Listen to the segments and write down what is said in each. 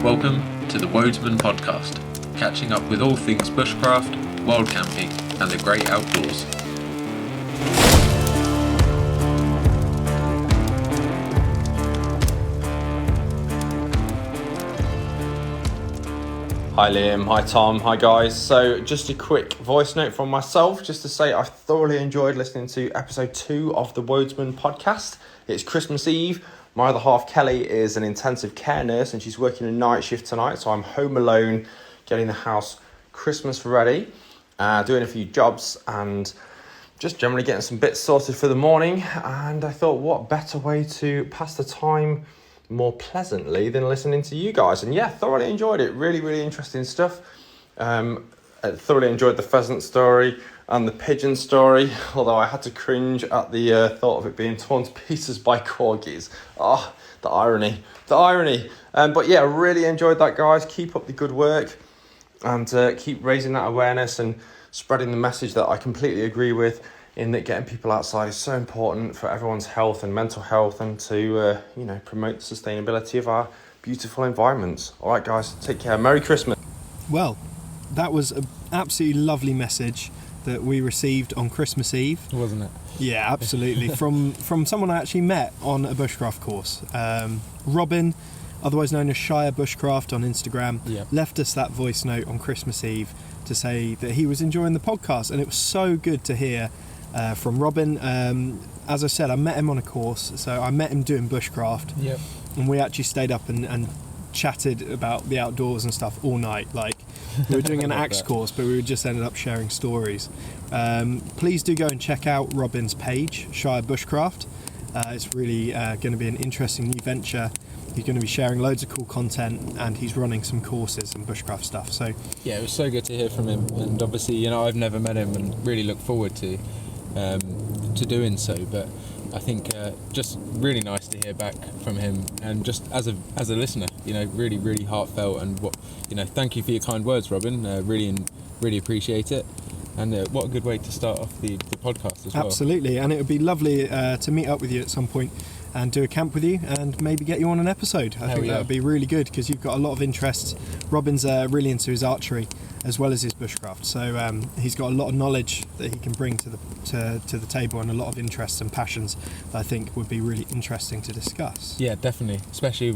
Welcome to the Wodesman podcast, catching up with all things bushcraft, wild camping and the great outdoors. Hi Liam, hi Tom, hi guys. So just a quick voice note from myself just to say I thoroughly enjoyed listening to episode 2 of the Wodesman podcast. It's Christmas Eve. My other half Kelly is an intensive care nurse and she's working a night shift tonight, so I'm home alone getting the house Christmas ready, doing a few jobs and just generally getting some bits sorted for the morning. And I thought, what better way to pass the time more pleasantly than listening to you guys. And yeah, thoroughly enjoyed it. Really interesting stuff. I thoroughly enjoyed the pheasant story and the pigeon story, although I had to cringe at the thought of it being torn to pieces by corgis. Oh, the irony. But yeah, really enjoyed that, guys. Keep up the good work and keep raising that awareness and spreading the message that I completely agree with, in that getting people outside is so important for everyone's health and mental health, and to promote the sustainability of our beautiful environments. All right, guys, take care. Merry Christmas. Well, that was an absolutely lovely message that we received on Christmas Eve, wasn't it? Yeah, absolutely. from someone I actually met on a bushcraft course. Robin, otherwise known as Shire Bushcraft on Instagram, left us that voice note on Christmas Eve to say that he was enjoying the podcast, and it was so good to hear from Robin. As I said, I met him on a course, so I met him doing bushcraft, and we actually stayed up and chatted about the outdoors and stuff all night. Like, we were doing an axe course, but we just ended up sharing stories. Please do go and check out Robin's page, Shire Bushcraft. It's really going to be an interesting new venture. He's going to be sharing loads of cool content, and he's running some courses and bushcraft stuff. So yeah, it was so good to hear from him, and obviously, I've never met him and really look forward to doing so. But I think just really nice to hear back from him, and just as a listener, really heartfelt, and thank you for your kind words, Robin. Really appreciate it. And what a good way to start off the podcast as well. Absolutely, and it would be lovely to meet up with you at some point and do a camp with you and maybe get you on an episode. I think that would be really good, because you've got a lot of interest. Robin's really into his archery as well as his bushcraft, so he's got a lot of knowledge that he can bring to the table, and a lot of interests and passions that I think would be really interesting to discuss. Yeah, definitely, especially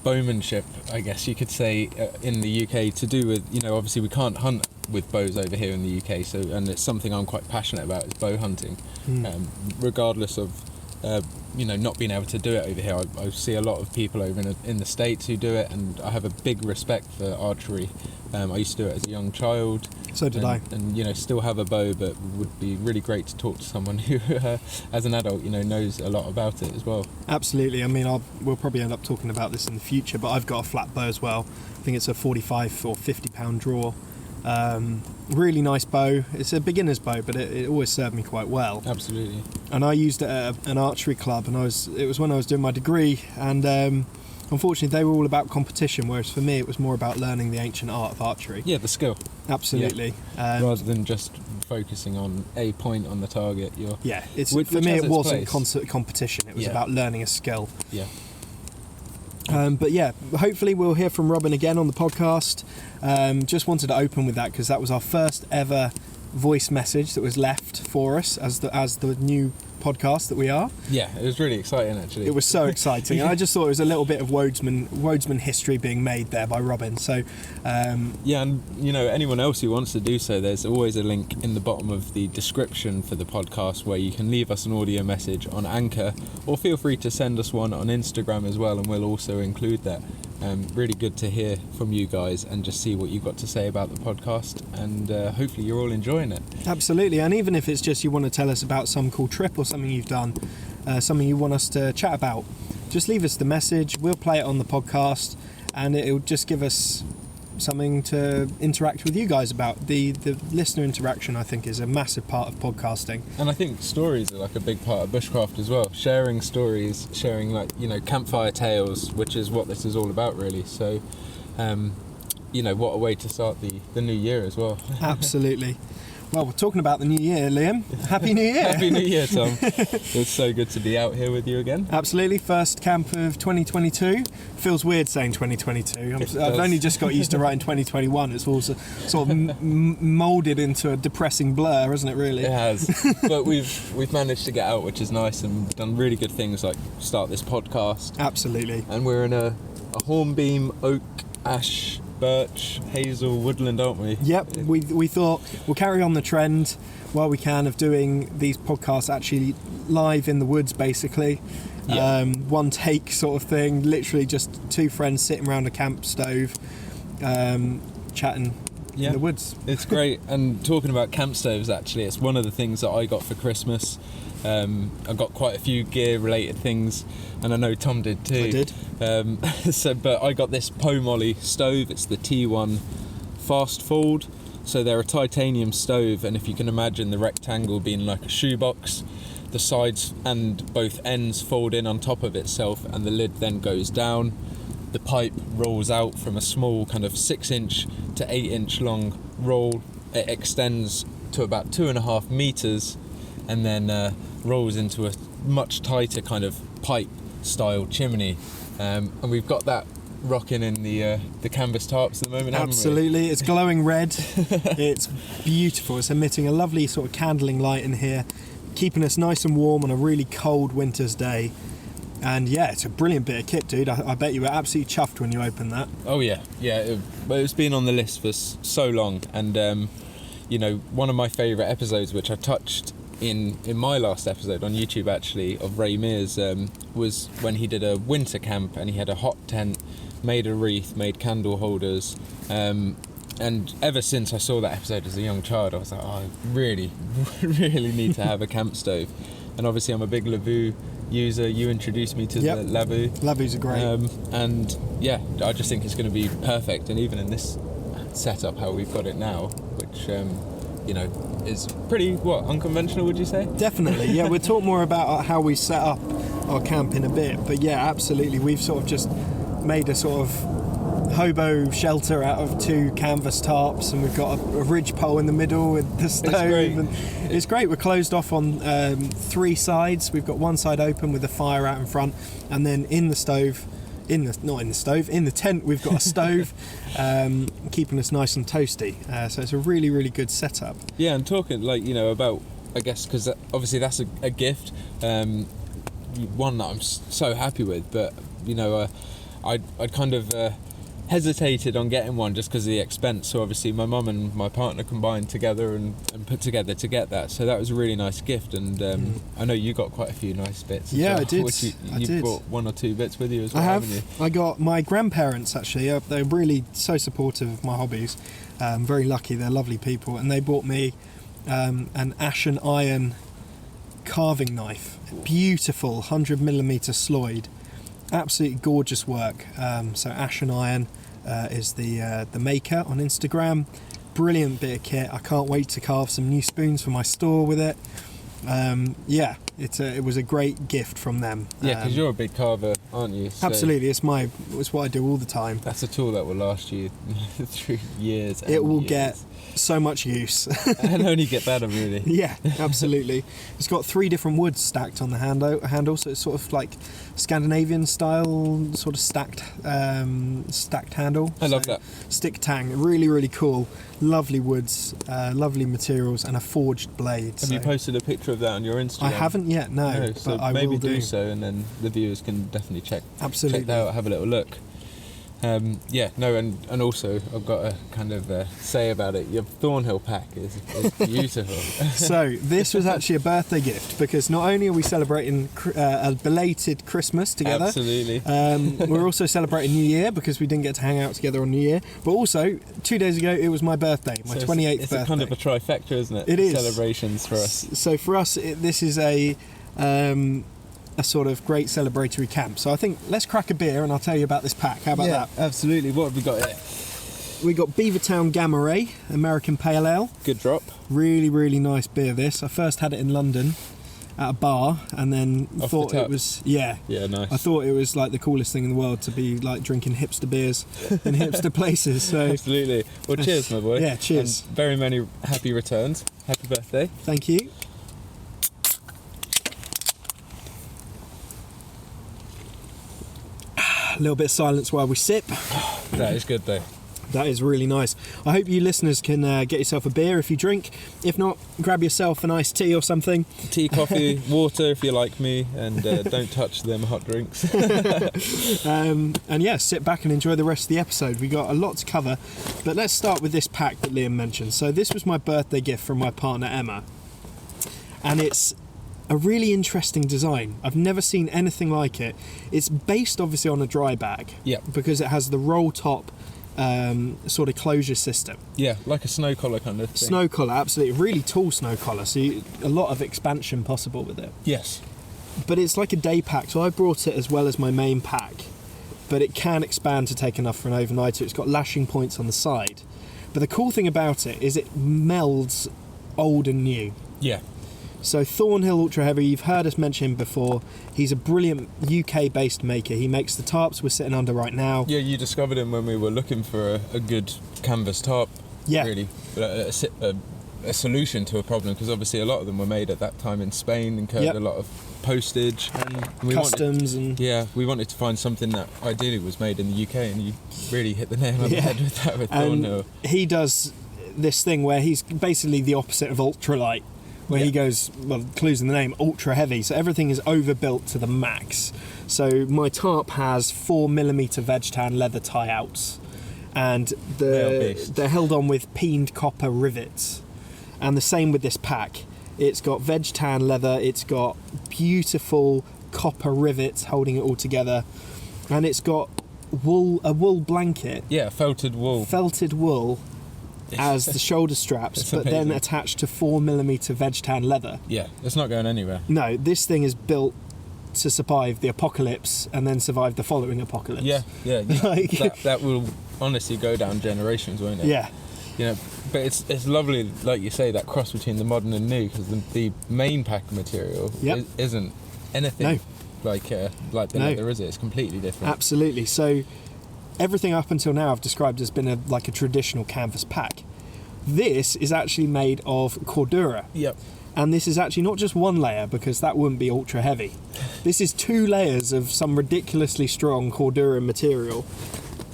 bowmanship, I guess you could say, in the UK, to do with, obviously we can't hunt with bows over here in the UK, so, and it's something I'm quite passionate about, is bow hunting. Regardless of not being able to do it over here, I see a lot of people over in the States who do it, and I have a big respect for archery. I used to do it as a young child. So did I. And still have a bow, but would be really great to talk to someone who, as an adult, knows a lot about it as well. Absolutely. I mean, we'll probably end up talking about this in the future, but I've got a flat bow as well. I think it's a 45 or 50 pound draw. Really nice bow. It's a beginner's bow, but it always served me quite well. Absolutely. And I used it at an archery club, and it was when I was doing my degree, and unfortunately they were all about competition, whereas for me it was more about learning the ancient art of archery. Yeah, the skill. Absolutely. Yeah. Rather than just focusing on a point on the target. For me it wasn't competition, it was about learning a skill. Yeah. But yeah, hopefully we'll hear from Robin again on the podcast. Just wanted to open with that because that was our first ever voice message that was left for us as the new podcast that we are. Yeah, it was really exciting, actually. It was so exciting, and I just thought it was a little bit of Wodesman history being made there by Robin. So and anyone else who wants to do so, there's always a link in the bottom of the description for the podcast where you can leave us an audio message on Anchor, or feel free to send us one on Instagram as well, and we'll also include that. Really good to hear from you guys and just see what you've got to say about the podcast, and hopefully you're all enjoying it. Absolutely, and even if it's just you want to tell us about some cool trip or something you've done, something you want us to chat about, just leave us the message. We'll play it on the podcast, and it'll just give us something to interact with you guys about. The listener interaction, I think, is a massive part of podcasting. And I think stories are like a big part of bushcraft as well. Sharing stories, sharing campfire tales, which is what this is all about, really. So, what a way to start the new year as well. Absolutely. Well, we're talking about the new year, Liam. Happy New Year! Happy New Year, Tom. It's so good to be out here with you again. Absolutely. First camp of 2022. Feels weird saying 2022. I've only just got used to writing 2021. It's also sort of moulded into a depressing blur, hasn't it, really? It has. But we've managed to get out, which is nice, and done really good things like start this podcast. Absolutely. And we're in a hornbeam, oak, ash, birch, hazel woodland, aren't we? Yep, we thought we'll carry on the trend while we can of doing these podcasts actually live in the woods, basically. Yeah. One take sort of thing, literally just two friends sitting around a camp stove, chatting in the woods. It's great. And talking about camp stoves, actually, it's one of the things that I got for Christmas. I got quite a few gear related things, and I know Tom did too. I did. But I got this Pomoly stove. It's the T1 fast fold. So they're a titanium stove, and if you can imagine the rectangle being like a shoebox, the sides and both ends fold in on top of itself, and the lid then goes down. The pipe rolls out from a small kind of 6-inch to 8-inch long roll. It extends to about 2.5 meters, and then rolls into a much tighter kind of pipe style chimney, and we've got that rocking in the canvas tarps at the moment. Absolutely. It's glowing red. It's beautiful. It's emitting a lovely sort of candling light in here, keeping us nice and warm on a really cold winter's day. And yeah, it's a brilliant bit of kit, dude. I bet you were absolutely chuffed when you opened that. Oh yeah. It's been on the list for so long, and one of my favourite episodes, which I touched in my last episode on YouTube actually, of Ray Mears, was when he did a winter camp, and he had a hot tent, made a wreath, made candle holders, and ever since I saw that episode as a young child, I was like, I really need to have a camp stove. And obviously I'm a big Lavu user. You introduced me to the Lavu. Lavus are great. And yeah, I just think it's going to be perfect, and even in this setup how we've got it now, which is pretty unconventional, would you say? Definitely. Yeah, we'll talk more about how we set up our camp in a bit, but yeah, absolutely, we've sort of just made a sort of hobo shelter out of 2 canvas tarps, and we've got a ridge pole in the middle with the stove. It's great. And it's great. We're closed off on 3 sides. We've got one side open with the fire out in front, and then in the tent we've got a stove, keeping us nice and toasty. So it's a really, really good setup. Yeah, and talking about, I guess, because obviously that's a gift, one that I'm so happy with, but I kind of hesitated on getting one just because of the expense. So obviously my mum and my partner combined together and put together to get that. So that was a really nice gift, and I know you got quite a few nice bits. Yeah, well, I did. Which you brought 1 or 2 bits with you as well, I have. haven't you? I got my grandparents actually. They're really so supportive of my hobbies. Very lucky. They're lovely people, and they bought me an ashen iron carving knife. Beautiful 100mm Sloyd. Absolutely gorgeous work. So ashen iron is the maker on Instagram. Brilliant bit of kit. I can't wait to carve some new spoons for my store with it. It was a great gift from them. Yeah, because you're a big carver, aren't you? So absolutely. It's what I do all the time. that's a tool that will last you through years. And it will years. get so much use. And only get better, really. Yeah, absolutely. It's got 3 different woods stacked on the handle, so it's sort of like Scandinavian style, sort of stacked handle. I love that. Stick tang, really, really cool. Lovely woods, lovely materials, and a forged blade. Have you posted a picture of that on your Instagram? I haven't yet, no. So but I maybe will do so, and then the viewers can definitely check Absolutely. that out, have a little look. And also I've got to kind of say about it, your Thornhill pack is beautiful. So this was actually a birthday gift, because not only are we celebrating a belated Christmas together, Absolutely. We're also celebrating New Year, because we didn't get to hang out together on New Year, but also 2 days ago it was my birthday, my 28th birthday. It's a kind of a trifecta, isn't it? It is. Celebrations for us. So for us this is a sort of great celebratory camp. So I think let's crack a beer and I'll tell you about this pack. How about that? Absolutely. What have we got here? We got Beavertown Gamma Ray American Pale Ale. Good drop. Really, really nice beer this. I first had it in London. at a bar, and then Off thought the tap. it was nice. I thought it was like the coolest thing in the world to be like drinking hipster beers in hipster places. So Absolutely. Well, cheers, my boy. Yeah, cheers. And very many happy returns. Happy birthday. thank you. A little bit of silence while we sip. That is good though. That is really nice. I hope you listeners can get yourself a beer if you drink. If not, grab yourself an iced tea or something. Tea, coffee, water if you're like me, and don't touch them hot drinks. And yeah, sit back and enjoy the rest of the episode. We got a lot to cover, but let's start with this pack that Liam mentioned. So this was my birthday gift from my partner Emma, and it's a really interesting design. I've never seen anything like it. It's based obviously on a dry bag, because it has the roll top sort of closure system. Yeah, like a snow collar kind of thing. Snow collar, absolutely, really tall snow collar, so a lot of expansion possible with it. Yes. But it's like a day pack, so I brought it as well as my main pack, but it can expand to take enough for an overnighter. It's got lashing points on the side, but the cool thing about it is it melds old and new. Yeah. So Thornhill Ultra Heavy, you've heard us mention him before. He's a brilliant UK-based maker. He makes the tarps we're sitting under right now. Yeah, you discovered him when we were looking for a good canvas tarp. Yeah. Really, a solution to a problem, because obviously a lot of them were made at that time in Spain, incurred a lot of postage and Customs we wanted to find something that ideally was made in the UK, and you really hit the nail on the head with that with Thornhill. He does this thing where he's basically the opposite of ultralight, where he goes, well, clues in the name, ultra heavy, so everything is overbuilt to the max. So my tarp has 4mm veg tan leather tie outs, and they're held on with peened copper rivets, and the same with this pack. It's got veg tan leather, it's got beautiful copper rivets holding it all together, and it's got a wool blanket, felted wool as the shoulder straps, but then attached to 4mm veg tan leather. Yeah, it's not going anywhere. No, this thing is built to survive the apocalypse and then survive the following apocalypse. Yeah. that will honestly go down generations, won't it? Yeah. You know, but it's lovely, like you say, that cross between the modern and new, because the main pack material isn't anything like the leather, is it? It's completely different. Absolutely. So everything up until now I've described has been like a traditional canvas pack. This is actually made of cordura. Yep. And this is actually not just one layer, because that wouldn't be ultra heavy. This is 2 layers of some ridiculously strong cordura material,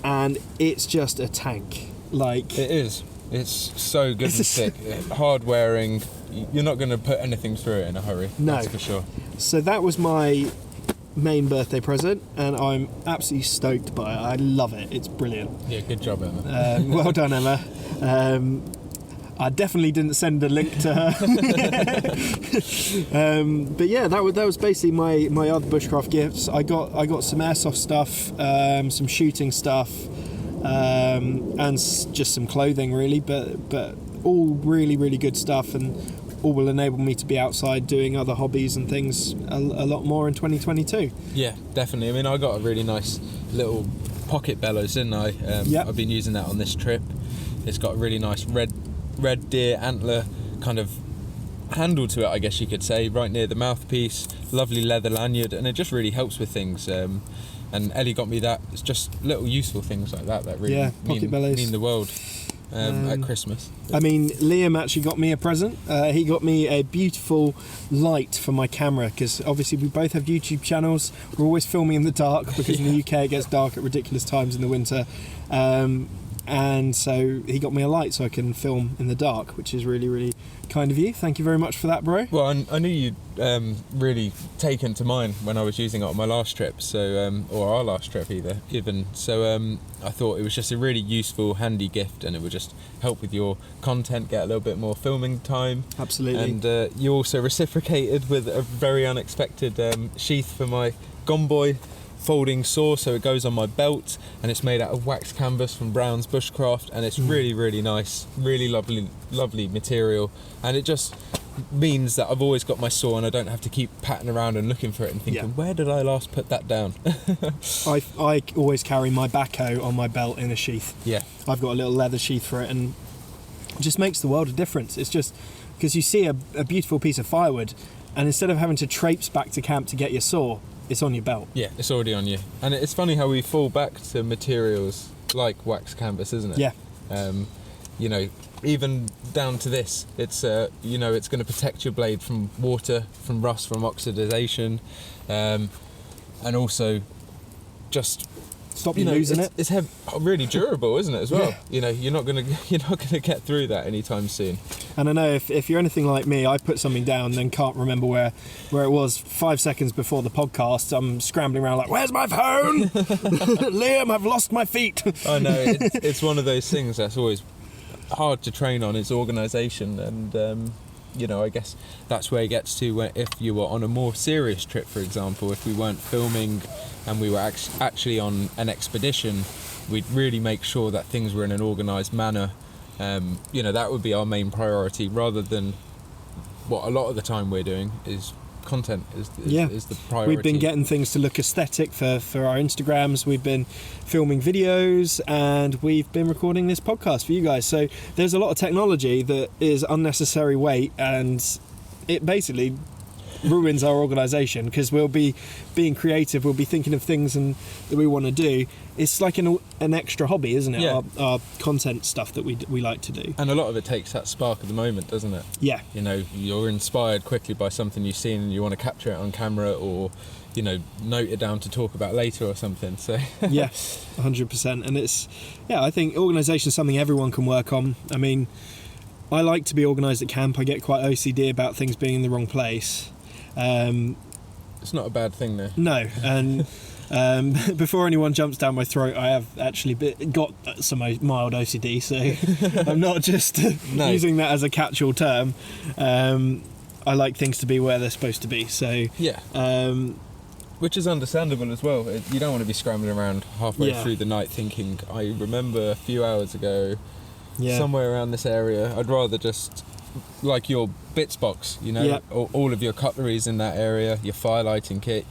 and it's just a tank. Like, it is. It's so good and thick, hard wearing. You're not going to put anything through it in a hurry. No. That's for sure. So that was my main birthday present, and I'm absolutely stoked by it. I love it. It's brilliant. Yeah, good job, Emma. Well done, Emma. I definitely didn't send a link to her. But yeah, that was basically my other bushcraft gifts. I got some airsoft stuff, some shooting stuff, and just some clothing really, but all really, really good stuff, and all will enable me to be outside doing other hobbies and things a lot more in 2022. Yeah, definitely. I mean, I got a really nice little pocket bellows, didn't I? I've been using that on this trip. It's got a really nice red deer antler kind of handle to it, I guess you could say, right near the mouthpiece. Lovely leather lanyard, and it just really helps with things. And Ellie got me that. It's just little useful things like that really mean the world at Christmas. I mean, Liam actually got me a present. He got me a beautiful light for my camera, because obviously we both have YouTube channels. We're always filming in the dark, because in the UK it gets dark at ridiculous times in the winter. And so he got me a light so I can film in the dark, which is really, really kind of you. Thank you very much for that, bro. Well, I knew you'd really taken to mine when I was using it on my last trip, so or our last trip even. So I thought it was just a really useful, handy gift, and it would just help with your content, get a little bit more filming time. Absolutely. And you also reciprocated with a very unexpected sheath for my Gomboy folding saw, so it goes on my belt, and it's made out of wax canvas from Brown's Bushcraft, and it's really, really nice, really lovely material, and it just means that I've always got my saw, and I don't have to keep patting around and looking for it and thinking, where did I last put that down? I always carry my backhoe on my belt in a sheath. Yeah, I've got a little leather sheath for it, and it just makes the world of difference. It's just because you see a beautiful piece of firewood, And instead of having to traipse back to camp to get your saw, it's on your belt. Yeah, it's already on you. And it's funny how we fall back to materials like wax canvas, isn't it? Yeah. You know, even down to this, it's you know, it's going to protect your blade from water, from rust, from oxidization, and also just Stop you losing it. It's really durable, isn't it, as well? Yeah. You know, you're not gonna get through that anytime soon. And I know if you're anything like me, I put something down, then can't remember where it was 5 seconds before the podcast. I'm scrambling around like, where's my phone? Liam, I've lost my feet. I know, it's one of those things that's always hard to train on, is organisation, and you know, I guess that's where it gets to where if you were on a more serious trip, for example, if we weren't filming and we were actually on an expedition, we'd really make sure that things were in an organised manner. You know, that would be our main priority, rather than what a lot of the time we're doing is content is the priority. We've been getting things to look aesthetic for our Instagrams. We've been filming videos, and we've been recording this podcast for you guys. So there's a lot of technology that is unnecessary weight, and it basically ruins our organisation, because we'll be being creative, we'll be thinking of things and that we want to do. It's like an extra hobby, isn't it? Yeah. Our content stuff that we like to do. And a lot of it takes that spark of the moment, doesn't it? Yeah. You know, you're inspired quickly by something you've seen and you want to capture it on camera, or, you know, note it down to talk about later or something. So Yeah, 100%. And it's, yeah, I think organisation is something everyone can work on. I mean, I like to be organised at camp. I get quite OCD about things being in the wrong place. It's not a bad thing, though. No, and before anyone jumps down my throat, I have actually got some mild OCD, so I'm not just using that as a catch-all term. I like things to be where they're supposed to be, so... Yeah. Which is understandable as well. You don't want to be scrambling around halfway through the night thinking, I remember a few hours ago, somewhere around this area. I'd rather just... like your bits box, you know, all of your cutlery's in that area, your fire lighting kit,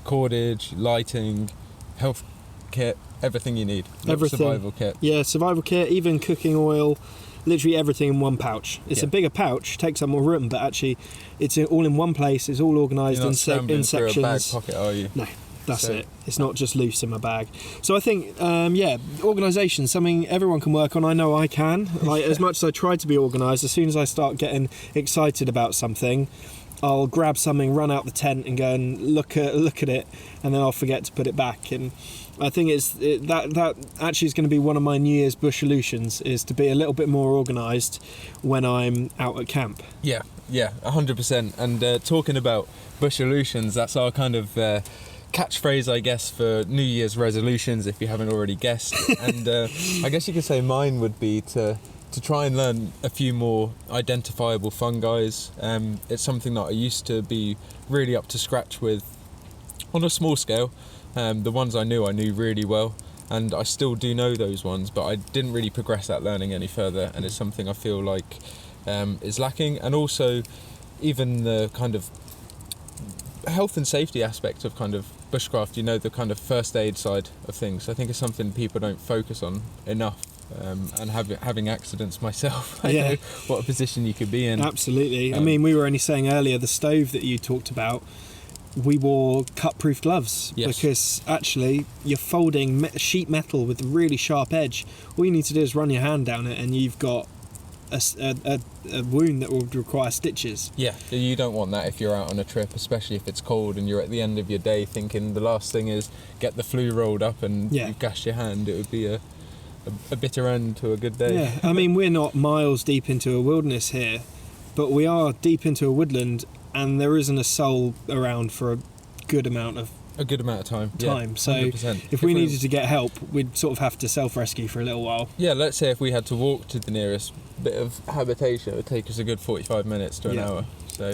cordage, lighting, health kit, everything you need. Everything. Survival kit. Yeah, survival kit, even cooking oil, literally everything in one pouch. It's a bigger pouch, takes up more room, but actually it's all in one place, it's all organised in sections. You're not scrambling through a bag pocket, are you? No. That's it. It's not just loose in my bag. So I think, organisation, something everyone can work on. I know I can. Like, as much as I try to be organised, as soon as I start getting excited about something, I'll grab something, run out the tent, and go and look at it, and then I'll forget to put it back. And I think that actually is going to be one of my New Year's Bushalutions, is to be a little bit more organised when I'm out at camp. Yeah, 100%. And talking about Bushalutions, that's our kind of catchphrase, I guess, for New Year's resolutions, if you haven't already guessed. And I guess you could say mine would be to try and learn a few more identifiable fungis. It's something that I used to be really up to scratch with on a small scale. The ones I knew really well, and I still do know those ones, but I didn't really progress that learning any further, and it's something I feel like is lacking. And also even the kind of health and safety aspect of kind of bushcraft, you know, the kind of first aid side of things, I think is something people don't focus on enough. And having accidents myself, I know what a position you could be in. Absolutely. I mean, we were only saying earlier, the stove that you talked about, we wore cut-proof gloves, because actually you're folding sheet metal with a really sharp edge. All you need to do is run your hand down it, and you've got a wound that would require stitches. Yeah, you don't want that if you're out on a trip, especially if it's cold and you're at the end of your day thinking the last thing is get the flu rolled up and you've gashed your hand. It would be a bitter end to a good day. Yeah, I mean, we're not miles deep into a wilderness here, but we are deep into a woodland, and there isn't a soul around for a good amount of time. Yeah, so 100%. if we needed to get help, we'd sort of have to self-rescue for a little while. Yeah, let's say if we had to walk to the nearest bit of habitation, it would take us a good 45 minutes to an hour. So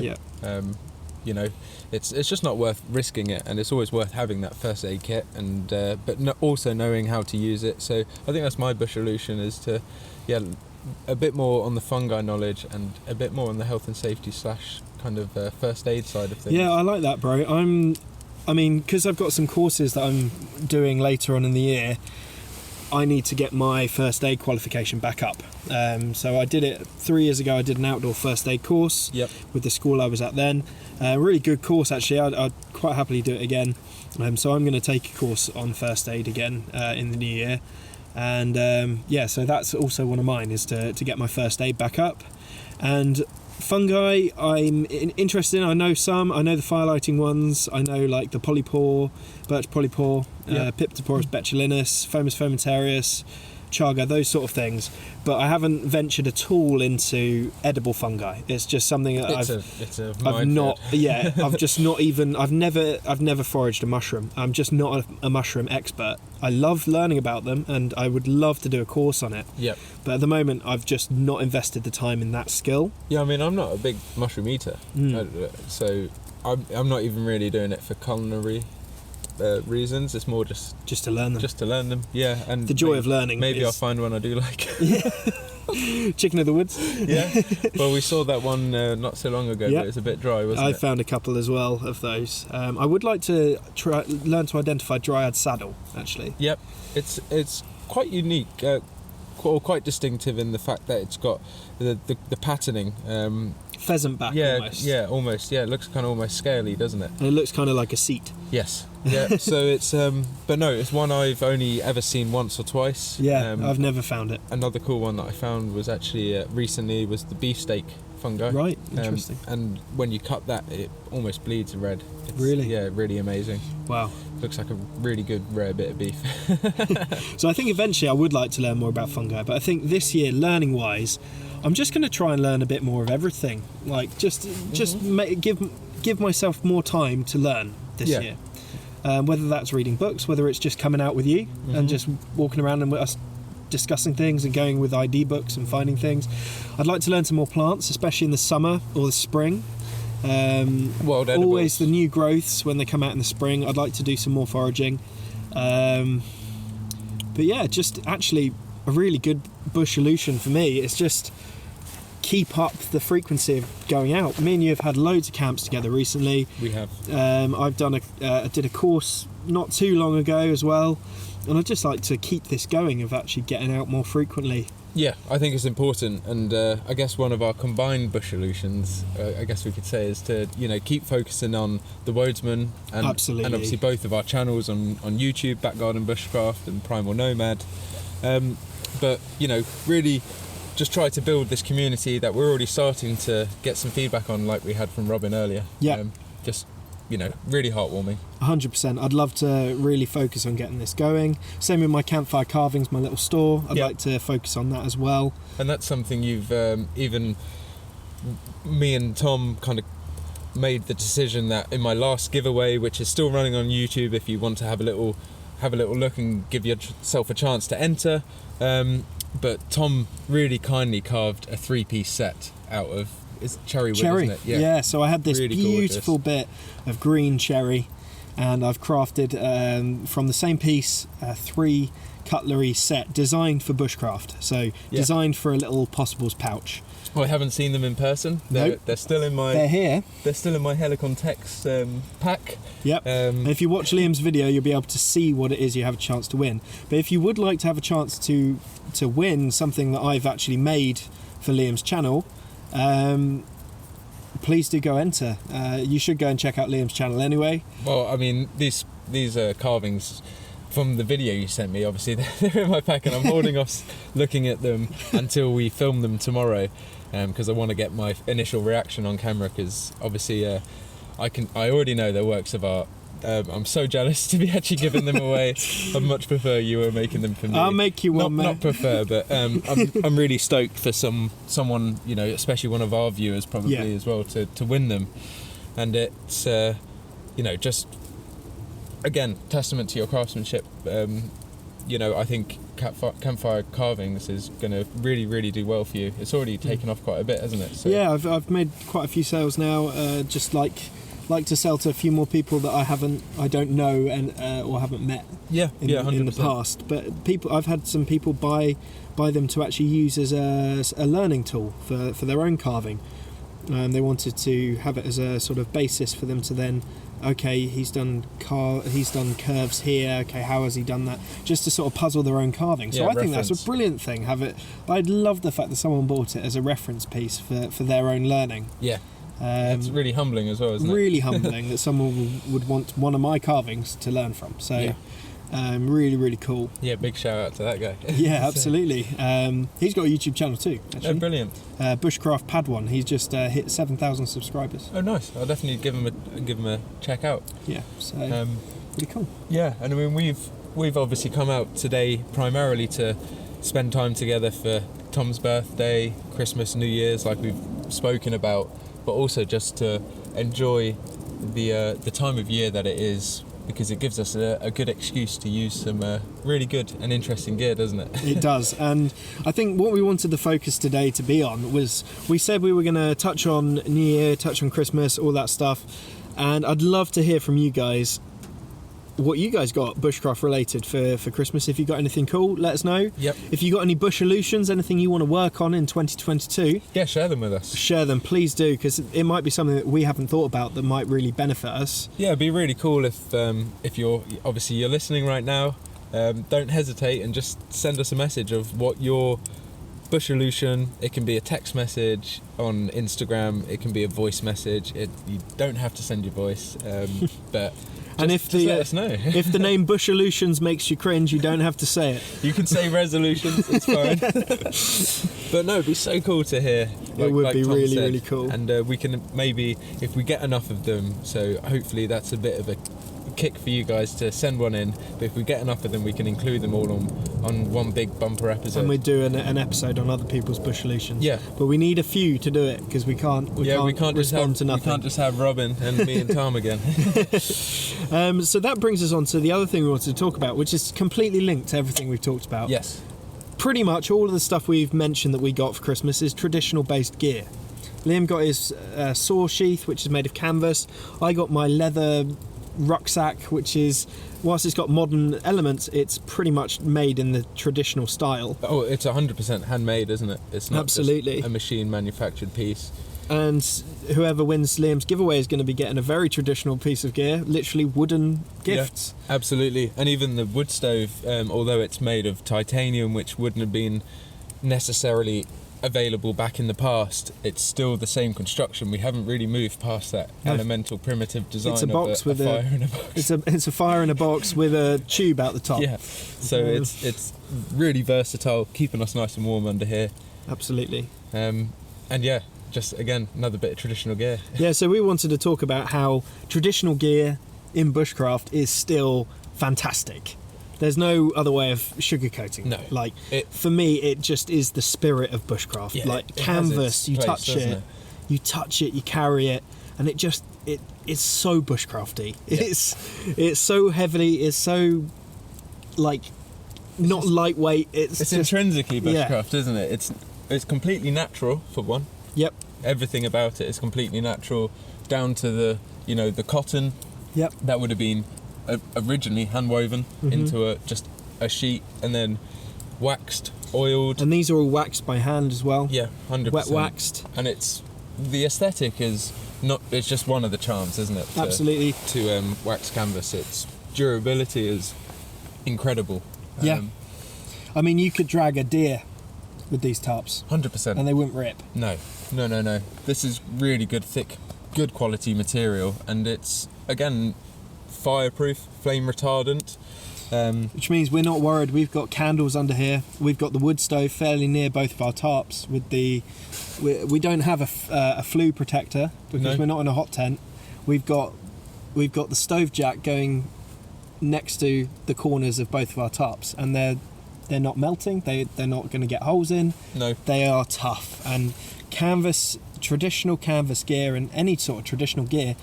you know, it's just not worth risking it, and it's always worth having that first aid kit, and also knowing how to use it. So I think that's my Bushalution, is to a bit more on the fungi knowledge and a bit more on the health and safety / kind of first aid side of things. Yeah, I like that, bro. I mean, because I've got some courses that I'm doing later on in the year, I need to get my first aid qualification back up. So I did it 3 years ago. I did an outdoor first aid course with the school I was at then. Really good course, actually. I'd quite happily do it again. So I'm going to take a course on first aid again in the new year. And so that's also one of mine, is to get my first aid back up. And fungi, I'm interested in. I know some. I know the fire-lighting ones. I know like the polypore, birch polypore, Piptoporus botulinus, Fomus fomentarius, chaga, those sort of things. But I haven't ventured at all into edible fungi. It's just something that I've never foraged a mushroom. I'm just not a mushroom expert. I love learning about them, and I would love to do a course on it. Yep. But at the moment, I've just not invested the time in that skill. Yeah, I mean, I'm not a big mushroom eater, so I'm not even really doing it for culinary reasons. It's more just to learn them. Just to learn them, yeah. And the joy of learning. Maybe I'll find one I do like. Chicken of the woods. Yeah. Well, we saw that one not so long ago, but it was a bit dry, wasn't it? I found a couple as well of those. I would like to learn to identify dryad saddle, actually. Yep. It's quite unique, quite distinctive in the fact that it's got the patterning. Pheasant back, almost. Yeah, almost. Yeah, it looks kind of almost scaly, doesn't it? And it looks kind of like a seat. Yes. Yeah. So it's, but no, it's one I've only ever seen once or twice. Yeah, I've never found it. Another cool one that I found was actually recently was the beefsteak fungi. Right, interesting. And when you cut that, it almost bleeds red. It's, really? Yeah, really amazing. Wow. Looks like a really good rare bit of beef. So I think eventually I would like to learn more about fungi, but I think this year, learning wise, I'm just going to try and learn a bit more of everything. Like just give myself more time to learn this year. Whether that's reading books, whether it's just coming out with you and just walking around and us discussing things and going with ID books and finding things. I'd like to learn some more plants, especially in the summer or the spring. Always the new growths when they come out in the spring. I'd like to do some more foraging. But yeah, just actually a really good Bushalution for me. It's just keep up the frequency of going out. Me and you have had loads of camps together recently. We have. I've done I did a course not too long ago as well, and I'd just like to keep this going of actually getting out more frequently. Yeah, I think it's important, and I guess one of our combined Bushalutions, I guess we could say, is to keep focusing on the Wodesman and obviously both of our channels on YouTube, Back Garden Bushcraft and Primal Nomad. But really just try to build this community that we're already starting to get some feedback on, like we had from Robin earlier. Yeah. Just really heartwarming. 100%. I'd love to really focus on getting this going. Same with my campfire carvings, my little store. I'd like to focus on that as well. And that's something you've even me and Tom kind of made the decision that in my last giveaway, which is still running on YouTube, if you want to have a little look and give yourself a chance to enter. But Tom really kindly carved a 3-piece set out of cherry wood, isn't it? Yeah. So I had this really beautiful bit of green cherry, and I've crafted from the same piece a 3 cutlery set designed for bushcraft. So designed for a little possibles pouch. Well, I haven't seen them in person. They're still in my. They're here. They're still in my Helicon Tex pack. Yep. And if you watch Liam's video, you'll be able to see what it is you have a chance to win. But if you would like to have a chance to win something that I've actually made for Liam's channel, please do go enter. You should go and check out Liam's channel anyway. Well, I mean, these carvings from the video you sent me, obviously they're in my pack, and I'm holding off looking at them until we film them tomorrow, because I want to get my initial reaction on camera, because obviously I already know they're works of art. I'm so jealous to be actually giving them away. I'd much prefer you were making them for me. I'll make you one, mate. Not prefer, but I'm really stoked for someone, especially one of our viewers probably as well, to win them. And it's just again testament to your craftsmanship. I think campfire carvings is going to really, really do well for you. It's already taken off quite a bit, hasn't it? So. Yeah, I've made quite a few sales now. Just like to sell to a few more people that I don't know and or haven't met. In the past. But I've had some people buy them to actually use as a learning tool for their own carving. They wanted to have it as a sort of basis for them to then, okay, he's done curves here. Okay, how has he done that? Just to sort of puzzle their own carving. So I think that's a brilliant thing. I'd love the fact that someone bought it as a reference piece for their own learning. Yeah. It's really humbling as well, isn't it? Really humbling that someone would want one of my carvings to learn from. So, really, really cool. Yeah, big shout out to that guy. Yeah, absolutely. He's got a YouTube channel too, actually. Oh, brilliant. Bushcraft Pad1. He's just hit 7,000 subscribers. Oh, nice. I'll definitely give him a check out. Yeah, so pretty cool. Yeah, and I mean we've obviously come out today primarily to spend time together for Tom's birthday, Christmas, New Year's, like we've spoken about, but also just to enjoy the time of year that it is, because it gives us a good excuse to use some really good and interesting gear, doesn't it? It does. And I think what we wanted the focus today to be on was, we said we were going to touch on New Year, touch on Christmas, all that stuff, and I'd love to hear from you guys what you guys got bushcraft related for Christmas. If you got anything cool, let us know. Yep. If you got any Bushalutions, anything you want to work on in 2022, yeah, share them with us. Share them, please do, because it might be something that we haven't thought about that might really benefit us. Yeah, it'd be really cool if you're listening right now. Don't hesitate and just send us a message of what your Bushalution. It can be a text message on Instagram. It can be a voice message. You don't have to send your voice, but. And just let us know. If the name Bushalutions makes you cringe, you don't have to say it. You can say resolutions, it's fine. But no, it'd be so cool to hear. It would be Tom really, said. really cool. And we can maybe, if we get enough of them, so hopefully that's a bit of a kick for you guys to send one in, but if we get enough of them, we can include them all on one big bumper episode. And we do an episode on other people's Bushalutions. Yeah. But we need a few to do it, because we can't respond to nothing. We can't just have Robin and me and Tom again. So that brings us on to the other thing we wanted to talk about, which is completely linked to everything we've talked about. Yes. Pretty much all of the stuff we've mentioned that we got for Christmas is traditional based gear. Liam got his saw sheath, which is made of canvas. I got my leather rucksack, which is, whilst it's got modern elements, it's pretty much made in the traditional style. Oh, it's 100% handmade, isn't it? It's not absolutely just a machine manufactured piece. And whoever wins Liam's giveaway is going to be getting a very traditional piece of gear, literally wooden gifts. Yeah, absolutely. And even the wood stove, although it's made of titanium, which wouldn't have been necessarily available back in the past, it's still the same construction. We haven't really moved past that elemental primitive design. It's a box with fire in a box. It's a fire in a box with a tube out the top. Yeah. So it's really versatile, keeping us nice and warm under here. Absolutely. And yeah, just again another bit of traditional gear. Yeah. So we wanted to talk about how traditional gear in bushcraft is still fantastic. There's no other way of sugarcoating. No. Like, for me, it just is the spirit of bushcraft. Yeah, like, it canvas, you place, touch it, you carry it, and it's so bushcrafty. Yeah. It's so heavily, it's so, like, not lightweight. It's just intrinsically bushcraft, isn't it? It's completely natural, for one. Yep. Everything about it is completely natural, down to the cotton. Yep. That would have been originally hand woven into just a sheet and then waxed, oiled. And these are all waxed by hand as well. Yeah, 100%. Wet waxed. And the aesthetic is not. It's just one of the charms, isn't it? Absolutely. To wax canvas, its durability is incredible. Yeah. I mean, you could drag a deer with these tarps. 100%. And they wouldn't rip. No. This is really good, thick, good quality material, and it's again fireproof, flame retardant. Which means we're not worried. We've got candles under here. We've got the wood stove fairly near both of our tarps. We don't have a flue protector because we're not in a hot tent. We've got the stove jack going next to the corners of both of our tarps, and they're not melting. They're not going to get holes in. No, they are tough. And traditional canvas gear and any sort of traditional gear,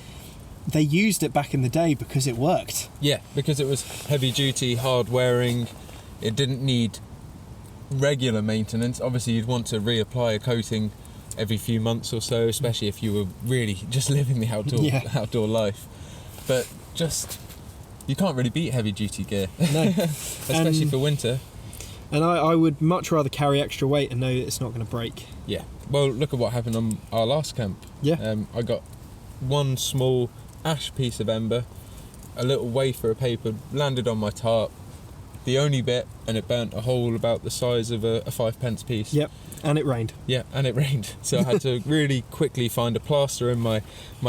they used it back in the day because it worked. Yeah, because it was heavy duty, hard wearing. It didn't need regular maintenance. Obviously you'd want to reapply a coating every few months or so, especially if you were really just living the outdoor life. But just, you can't really beat heavy duty gear. No. Especially for winter. And I would much rather carry extra weight and know that it's not going to break. Yeah. Well, look at what happened on our last camp. Yeah. I got one small ash piece of ember, a little wafer of paper landed on my tarp, the only bit, and it burnt a hole about the size of a 5p piece. Yep. And it rained. Yeah, and it rained. So I had to really quickly find a plaster in my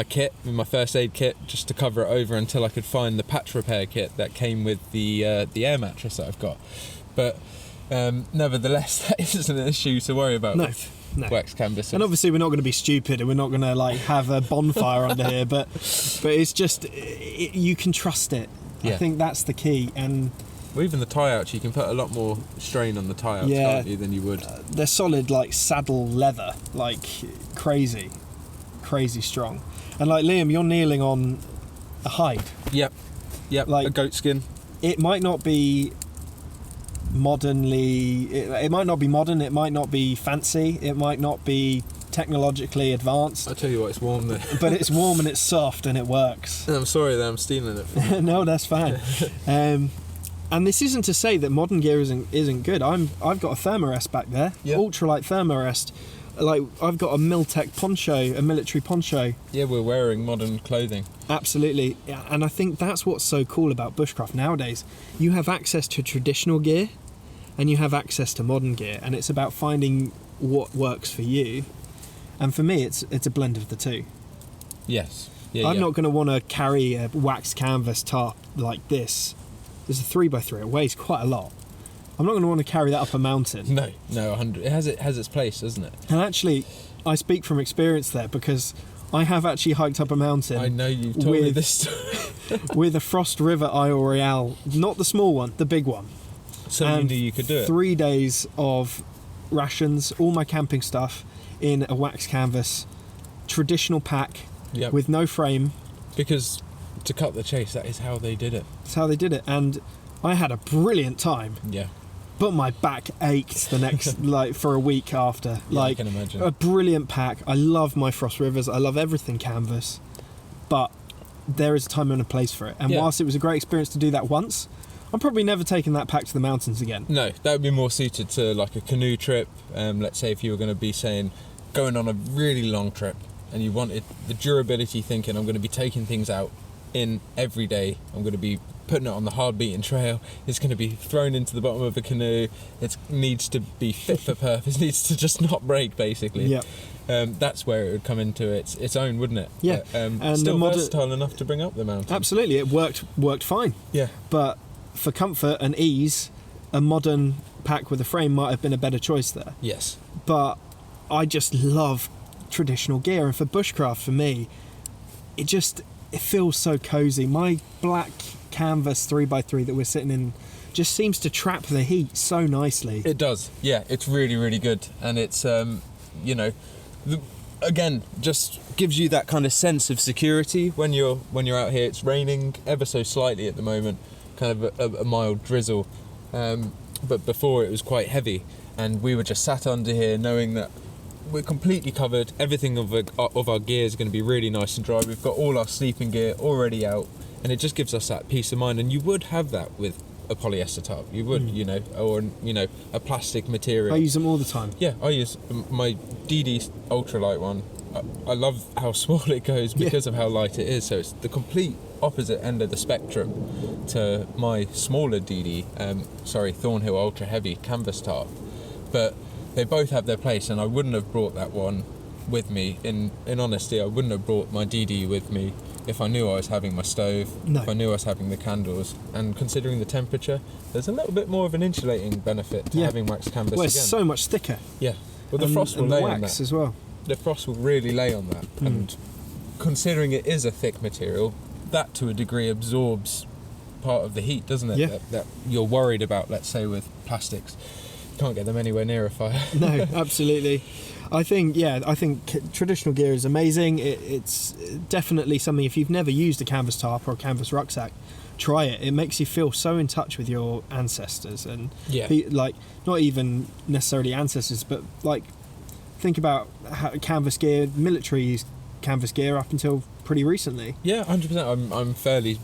kit, in my first aid kit, just to cover it over until I could find the patch repair kit that came with the air mattress that I've got. But nevertheless, that isn't an issue to worry about. No. Wax canvas. And obviously we're not going to be stupid and we're not going to like have a bonfire under here, but it's just you can trust it. Yeah. I think that's the key. And well, even the tie outs, you can put a lot more strain on the tie outs, can't you, than you would. They're solid, like saddle leather, like crazy strong. And like Liam, you're kneeling on a hide. Yep, like a goat skin. It might not be modernly, it might not be modern, it might not be fancy, it might not be technologically advanced. I tell you what, it's warm there. But it's warm and it's soft and it works. I'm sorry that I'm stealing it from you. No, that's fine. And this isn't to say that modern gear isn't good. I've got a thermarest back there, ultralight thermarest. Like I've got a Miltech poncho, a military poncho. Yeah, we're wearing modern clothing. Absolutely, and I think that's what's so cool about bushcraft nowadays. You have access to traditional gear, and you have access to modern gear, and it's about finding what works for you. And for me, it's a blend of the two. Yes. I'm not going to want to carry a wax canvas tarp like this. There's a 3x3. It weighs quite a lot. I'm not going to want to carry that up a mountain. No, 100. It has its place, doesn't it? And actually, I speak from experience there because I have actually hiked up a mountain. I know you've told me this story. With a Frost River Isle Royale, not the small one, the big one. So you knew you could do it. 3 days of rations, all my camping stuff in a wax canvas, traditional pack with no frame. Because to cut the chase, that is how they did it. That's how they did it, and I had a brilliant time. Yeah. But my back ached the next, like, for a week after. Yeah, like, I can imagine. A brilliant pack. I love my Frost Rivers. I love everything canvas. But there is a time and a place for it. And whilst it was a great experience to do that once, I'm probably never taking that pack to the mountains again. No, that would be more suited to like a canoe trip. Let's say if you were going to be going on a really long trip and you wanted the durability thinking, I'm going to be taking things out in every day. I'm going to be putting it on the hard beaten trail. It's going to be thrown into the bottom of a canoe. It needs to be fit for purpose. It needs to just not break, basically. Yeah. That's where it would come into its own, wouldn't it? Yeah. And still versatile enough to bring up the mountain. Absolutely, it worked fine. Yeah. But for comfort and ease, a modern pack with a frame might have been a better choice there. Yes. But I just love traditional gear, and for bushcraft, for me, it feels so cozy. My black canvas 3x3 that we're sitting in just seems to trap the heat so nicely. It does. Yeah, it's really, really good, and it's again, just gives you that kind of sense of security when you're out here. It's raining ever so slightly at the moment, kind of a mild drizzle, but before it was quite heavy, and we were just sat under here knowing that we're completely covered. Everything of our gear is going to be really nice and dry. We've got all our sleeping gear already out, and it just gives us that peace of mind. And you would have that with a polyester tarp. You would, or a plastic material. I use them all the time. Yeah, I use my DD ultralight one. I love how small it goes because of how light it is. So it's the complete opposite end of the spectrum to my smaller DD, Thornhill Ultra Heavy canvas tarp. But they both have their place, and I wouldn't have brought that one with me. In honesty, I wouldn't have brought my DD with me if I knew I was having my stove, if I knew I was having the candles, and considering the temperature, there's a little bit more of an insulating benefit to having wax canvas well, again. it's so much thicker. Yeah, well, the frost will and lay wax on that as well. The frost will really lay on that, and considering it is a thick material, that to a degree absorbs part of the heat, doesn't it? Yeah. That you're worried about, let's say, with plastics. Can't get them anywhere near a fire. No, absolutely. I think traditional gear is amazing. It's definitely something, if you've never used a canvas tarp or a canvas rucksack, try it. It makes you feel so in touch with your ancestors, and like, not even necessarily ancestors, but like, think about how canvas gear, military used canvas gear up until pretty recently. Yeah, 100%. I'm fairly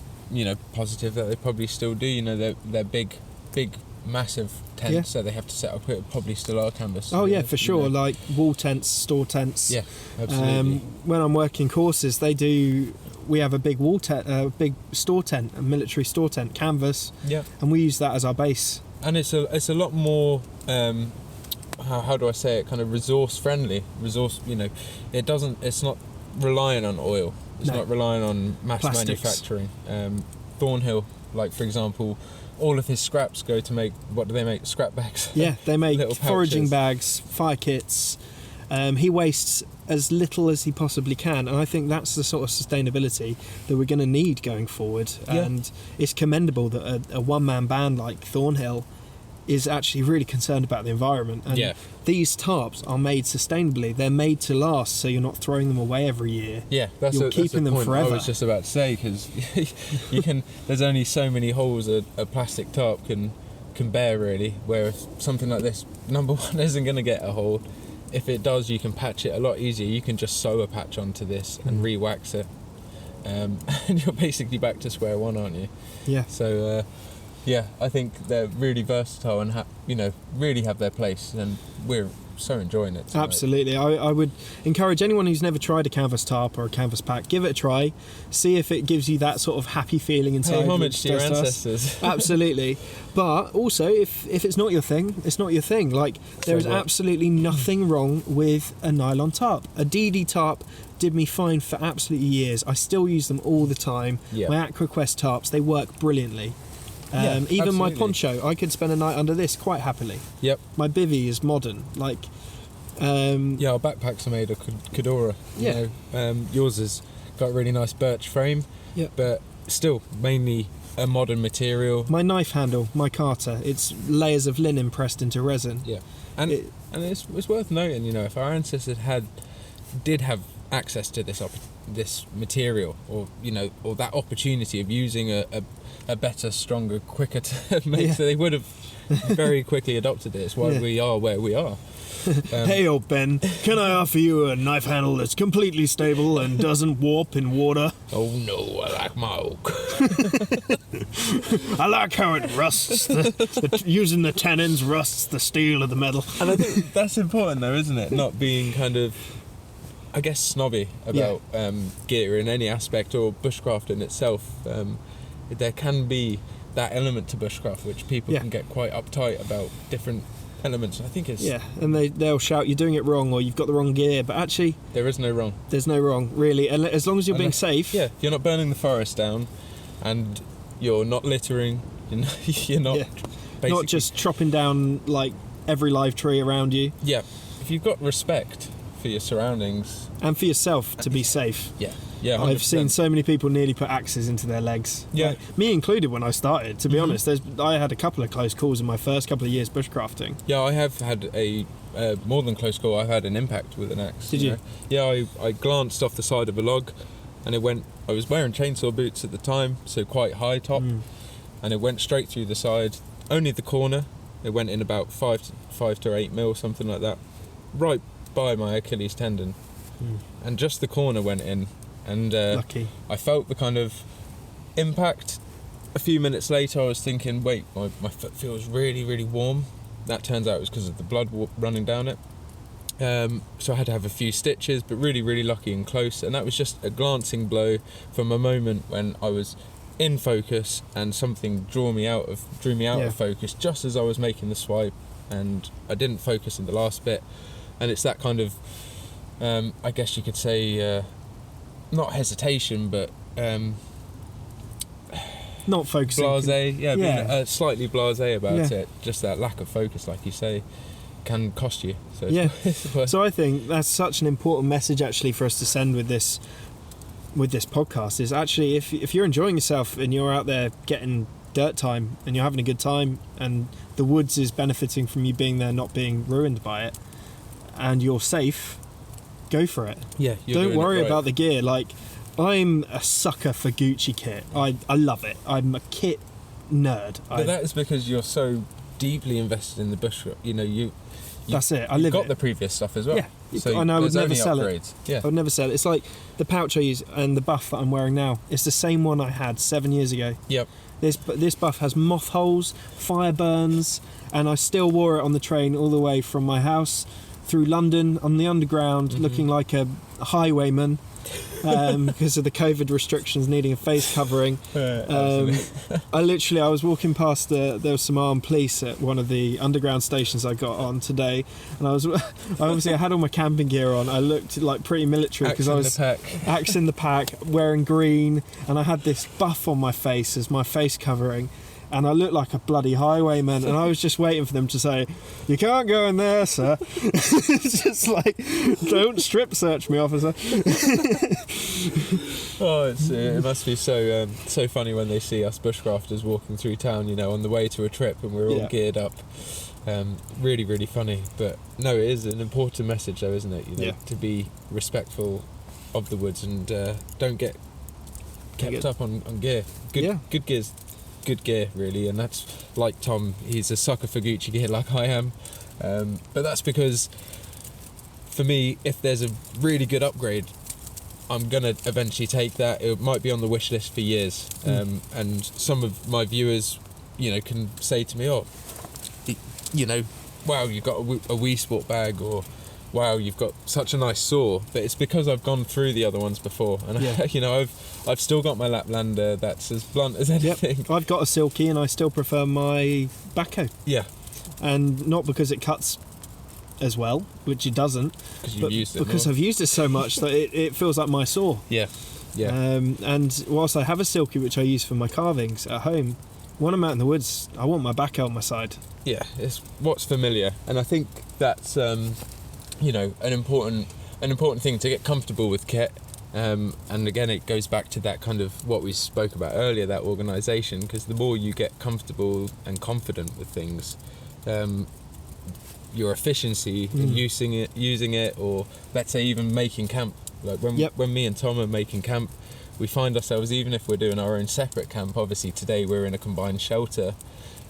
positive that they probably still do. They're big massive tents, so they have to set up. It probably still are canvas. Oh yeah, for sure. Like wall tents, store tents. Yeah, absolutely. When I'm working courses, we have a big wall tent, big store tent, a military store tent, canvas. Yeah, and we use that as our base. And it's a lot more. How do I say it? Kind of resource friendly. It's not relying on oil. It's not relying on mass Plastics. manufacturing. Thornhill, like for example, all of his scraps go to make, what do they make? Scrap bags. Yeah, they make Little foraging pouches. bags, fire kits. He wastes as little as he possibly can, and I think that's the sort of sustainability that we're going to need going forward. Yeah. And it's commendable that a one-man band like Thornhill is actually really concerned about the environment. And these tarps are made sustainably. They're made to last, so you're not throwing them away every year. Yeah, You're keeping them point forever. I was just about to say, because there's only so many holes a plastic tarp can bear, really. Whereas something like this, number one, isn't going to get a hole. If it does, you can patch it a lot easier. You can just sew a patch onto this and re-wax it, and you're basically back to square one, aren't you? Yeah. So. I think they're really versatile and really have their place, and we're so enjoying it tonight. Absolutely. I would encourage anyone who's never tried a canvas tarp or a canvas pack, give it a try, see if it gives you that sort of happy feeling inside. Pay homage which to your does us. ancestors. Absolutely. But also, if it's not your thing, it's not your thing. Like, there is absolutely nothing wrong with a nylon tarp. A DD tarp did me fine for absolutely years. I still use them all the time. Yeah. My AquaQuest tarps, they work brilliantly. Even my poncho, I could spend a night under this quite happily. Yep. My bivvy is modern. Like, our backpacks are made of Kedora. Yeah. Yours has got a really nice birch frame. Yeah. But still, mainly a modern material. my knife handle, my carter, it's layers of linen pressed into resin. Yeah. And it's worth noting, if our ancestors did have access to this material, or that opportunity of using a better, stronger, quicker to make, so they would have very quickly adopted it. It's why we are where we are. Hey, old Ben, can I offer you a knife handle that's completely stable and doesn't warp in water? Oh no, I like my oak. I like how it rusts. Using the tannins rusts the steel of the metal. And I think that's important though, isn't it? Not being kind of, I guess, snobby about gear in any aspect, or bushcraft in itself. There can be that element to bushcraft which people can get quite uptight about different elements. I think it's and they'll shout you're doing it wrong or you've got the wrong gear, but actually there is no wrong. There's no wrong, really, and as long as you're being safe. Yeah, you're not burning the forest down, and you're not littering. You're not not just chopping down like every live tree around you. Yeah, if you've got respect for your surroundings and for yourself to be safe. Yeah. 100%. I've seen so many people nearly put axes into their legs. Yeah. Like, me included when I started, to be honest. I had a couple of close calls in my first couple of years bushcrafting. Yeah, I have had a more than close call. I've had an impact with an axe. Did you? Yeah, I glanced off the side of a log, and I was wearing chainsaw boots at the time, so quite high top, and it went straight through the side, only the corner. It went in about 5 to 8 mil, something like that, right by my Achilles tendon, and just the corner went in. And Lucky. I felt the kind of impact. A few minutes later I was thinking, wait, my foot feels really, really warm. That turns out it was because of the blood running down it. So I had to have a few stitches, but really, really lucky and close. And that was just a glancing blow from a moment when I was in focus and something drew me out of focus just as I was making the swipe, and I didn't focus in the last bit. And it's that kind of I guess you could say not hesitation, but not focusing. Blasé, being slightly blasé about it. Just that lack of focus, like you say, can cost you. So So I think that's such an important message actually for us to send with this podcast. Is actually if you're enjoying yourself and you're out there getting dirt time and you're having a good time and the woods is benefiting from you being there, not being ruined by it, and you're safe, go for it. Yeah, don't worry about the gear. Like, I'm a sucker for Gucci kit. I love it. I'm a kit nerd. But that is because you're so deeply invested in the bush. You That's it. I live got it. the previous stuff as well. Yeah, So and I would there's never only sell upgrades. it. Yeah. I would never sell it. It's like the pouch I use and the buff that I'm wearing now. It's the same one I had 7 years ago. Yep. This buff has moth holes, fire burns, and I still wore it on the train all the way from my house through London on the underground, looking like a highwayman because of the COVID restrictions, needing a face covering. I was walking past there was some armed police at one of the underground stations I got on today, and I had all my camping gear on. I looked like pretty military because I was axe in the pack, wearing green, and I had this buff on my face as my face covering. And I looked like a bloody highwayman, and I was just waiting for them to say, "You can't go in there, sir." It's just like, don't strip search me, officer. It must be so funny when they see us bushcrafters walking through town, on the way to a trip, and we're all geared up. Really, really funny. But no, it is an important message, though, isn't it? To be respectful of the woods and don't get kept up on gear. Good gear's good gear, really, and that's like Tom. He's a sucker for Gucci gear, like I am. But that's because, for me, if there's a really good upgrade, I'm gonna eventually take that. It might be on the wish list for years. And some of my viewers, can say to me, "Oh, wow, you've got a Wii Sport bag," or "Wow, you've got such a nice saw." But it's because I've gone through the other ones before, and I've still got my Laplander that's as blunt as anything. Yep. I've got a Silky, and I still prefer my backhoe. Yeah, and not because it cuts as well, which it doesn't, because I've used it so much that it feels like my saw. Yeah. And whilst I have a Silky which I use for my carvings at home, when I'm out in the woods, I want my backhoe on my side. Yeah, it's what's familiar, and I think that's an important thing to get comfortable with kit. And again, it goes back to that kind of what we spoke about earlier, that organisation, because the more you get comfortable and confident with things, your efficiency in using it, or let's say even making camp, like when me and Tom are making camp, we find ourselves, even if we're doing our own separate camp, obviously today we're in a combined shelter,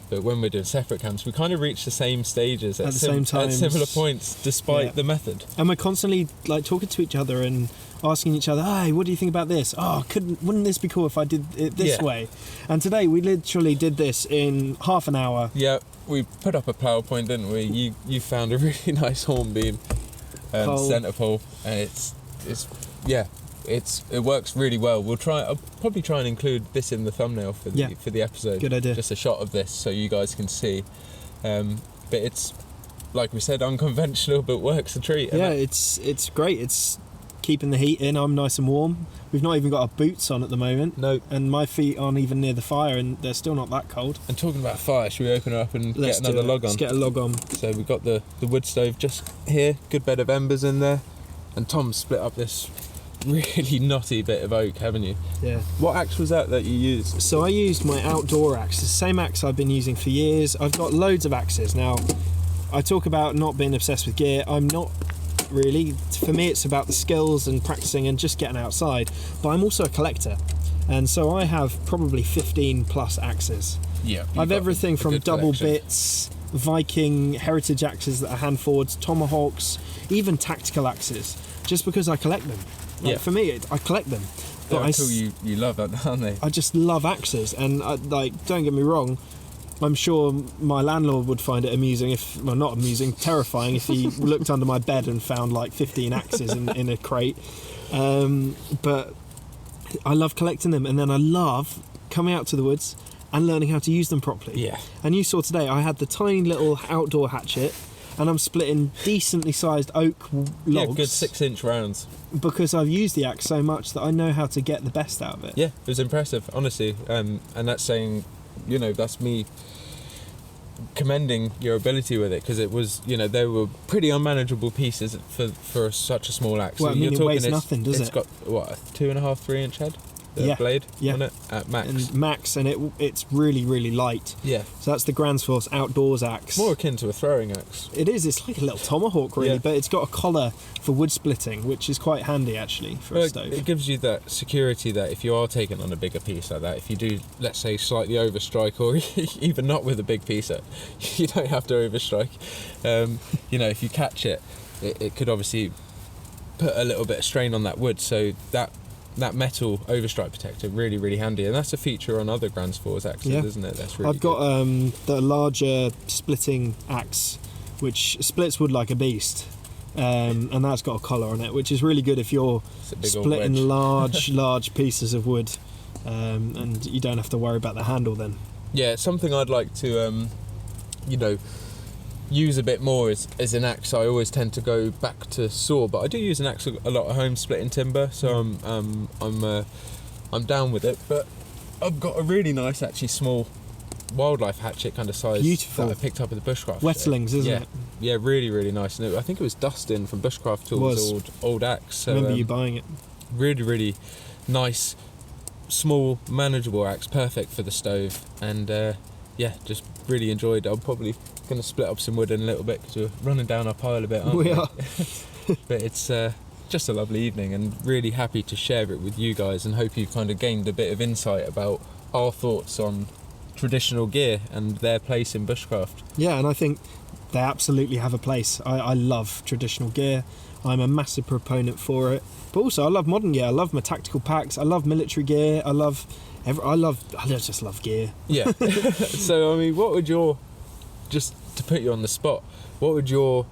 but when we're doing separate camps, we kind of reach the same stages at the same time, at similar points, despite the method. And we're constantly like talking to each other and asking each other, "Hey, what do you think about this? Oh, wouldn't this be cool if I did it this way?" And today we literally did this in half an hour. Yeah, we put up a plough point, didn't we? You found a really nice hornbeam centre pole, and it works really well. I'll probably try and include this in the thumbnail for the episode. Good idea. Just a shot of this so you guys can see. But it's, like we said, unconventional, but works a treat. Yeah, it's great. It's keeping the heat in. I'm nice and warm. We've not even got our boots on at the moment. No. And my feet aren't even near the fire, and they're still not that cold. And talking about fire, should we open it up and get another log on? Let's get a log on. So we've got the wood stove just here, good bed of embers in there, and Tom split up this really knotty bit of oak, haven't you? Yeah. What axe was that you used? So I used my outdoor axe, the same axe I've been using for years. I've got loads of axes. Now, I talk about not being obsessed with gear. I'm not really. For me, it's about the skills and practicing and just getting outside. But I'm also a collector. And so I have probably 15 plus axes. Yeah. I've everything from double bits, Viking heritage axes that are hand forged, tomahawks, even tactical axes, just because I collect them. Like, for me, I collect them. But until you love that, aren't they? I just love axes, and don't get me wrong, I'm sure my landlord would find it amusing, not amusing, terrifying, if he looked under my bed and found like 15 axes in a crate. But I love collecting them, and then I love coming out to the woods and learning how to use them properly. Yeah. And you saw today, I had the tiny little outdoor hatchet, and I'm splitting decently sized oak logs. Yeah, good 6-inch rounds. Because I've used the axe so much that I know how to get the best out of it. Yeah, it was impressive, honestly. And that's saying, that's me commending your ability with it, because it was, they were pretty unmanageable pieces for such a small axe. Well, so it weighs nothing, does it? It's got, what, a 2.5-3 inch head? blade yeah. on it at max. And max, and it's really, really light. Yeah. So that's the Grand's Force Outdoors axe. More akin to a throwing axe. It is. It's like a little tomahawk, really, Yeah. but it's got a collar for wood splitting, which is quite handy actually for a stove. It gives you that security that if you are taking on a bigger piece like that, if you do, let's say, slightly overstrike, or even not with a big piece, you don't have to overstrike. If you catch it, it could obviously put a little bit of strain on that wood. So that metal overstrike protector really, really handy, and that's a feature on other Grand's Force axes, isn't it? That's really. I've got the larger splitting axe, which splits wood like a beast. And that's got a collar on it, which is really good if you're splitting large pieces of wood, and you don't have to worry about the handle then. Yeah, something I'd like to, use a bit more is an axe. I always tend to go back to saw, but I do use an axe a lot at home, splitting timber. So I'm down with it. But I've got a really nice, actually small wildlife hatchet kind of size. Beautiful. That I picked up at the Bushcraft. Wettlings, isn't it? Yeah, really, really nice. And I think it was Dustin from Bushcraft Tools' old axe. So, I remember you buying it. Really, really nice, small, manageable axe, perfect for the stove. And just really enjoyed it. I'm probably going to split up some wood in a little bit because we're running down our pile a bit, aren't we? We are. But it's just a lovely evening, and really happy to share it with you guys, and hope you've kind of gained a bit of insight about our thoughts on traditional gear and their place in bushcraft. Yeah, and I think they absolutely have a place. I love traditional gear. I'm a massive proponent for it. But also I love modern gear. I love my tactical packs. I love military gear. I just love gear. Yeah. So I mean, what would your, just to put you on the spot, what would your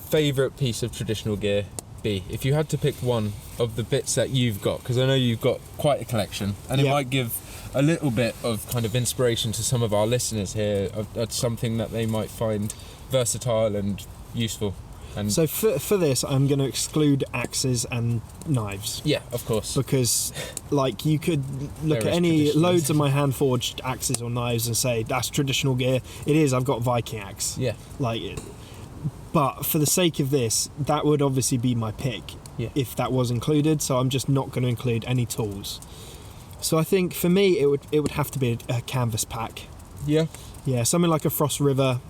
favourite piece of traditional gear be if you had to pick one of the bits that you've got? Because I know you've got quite a collection, and it might give a little bit of kind of inspiration to some of our listeners here of something that they might find versatile and useful. And so for this, I'm going to exclude axes and knives. Yeah, of course. Because, like, you could look at loads of my hand-forged axes or knives and say, that's traditional gear. It is, I've got Viking axe. Yeah. But for the sake of this, that would obviously be my pick if that was included, so I'm just not going to include any tools. So I think, for me, it would have to be a canvas pack. Yeah. Yeah, something like a Frost River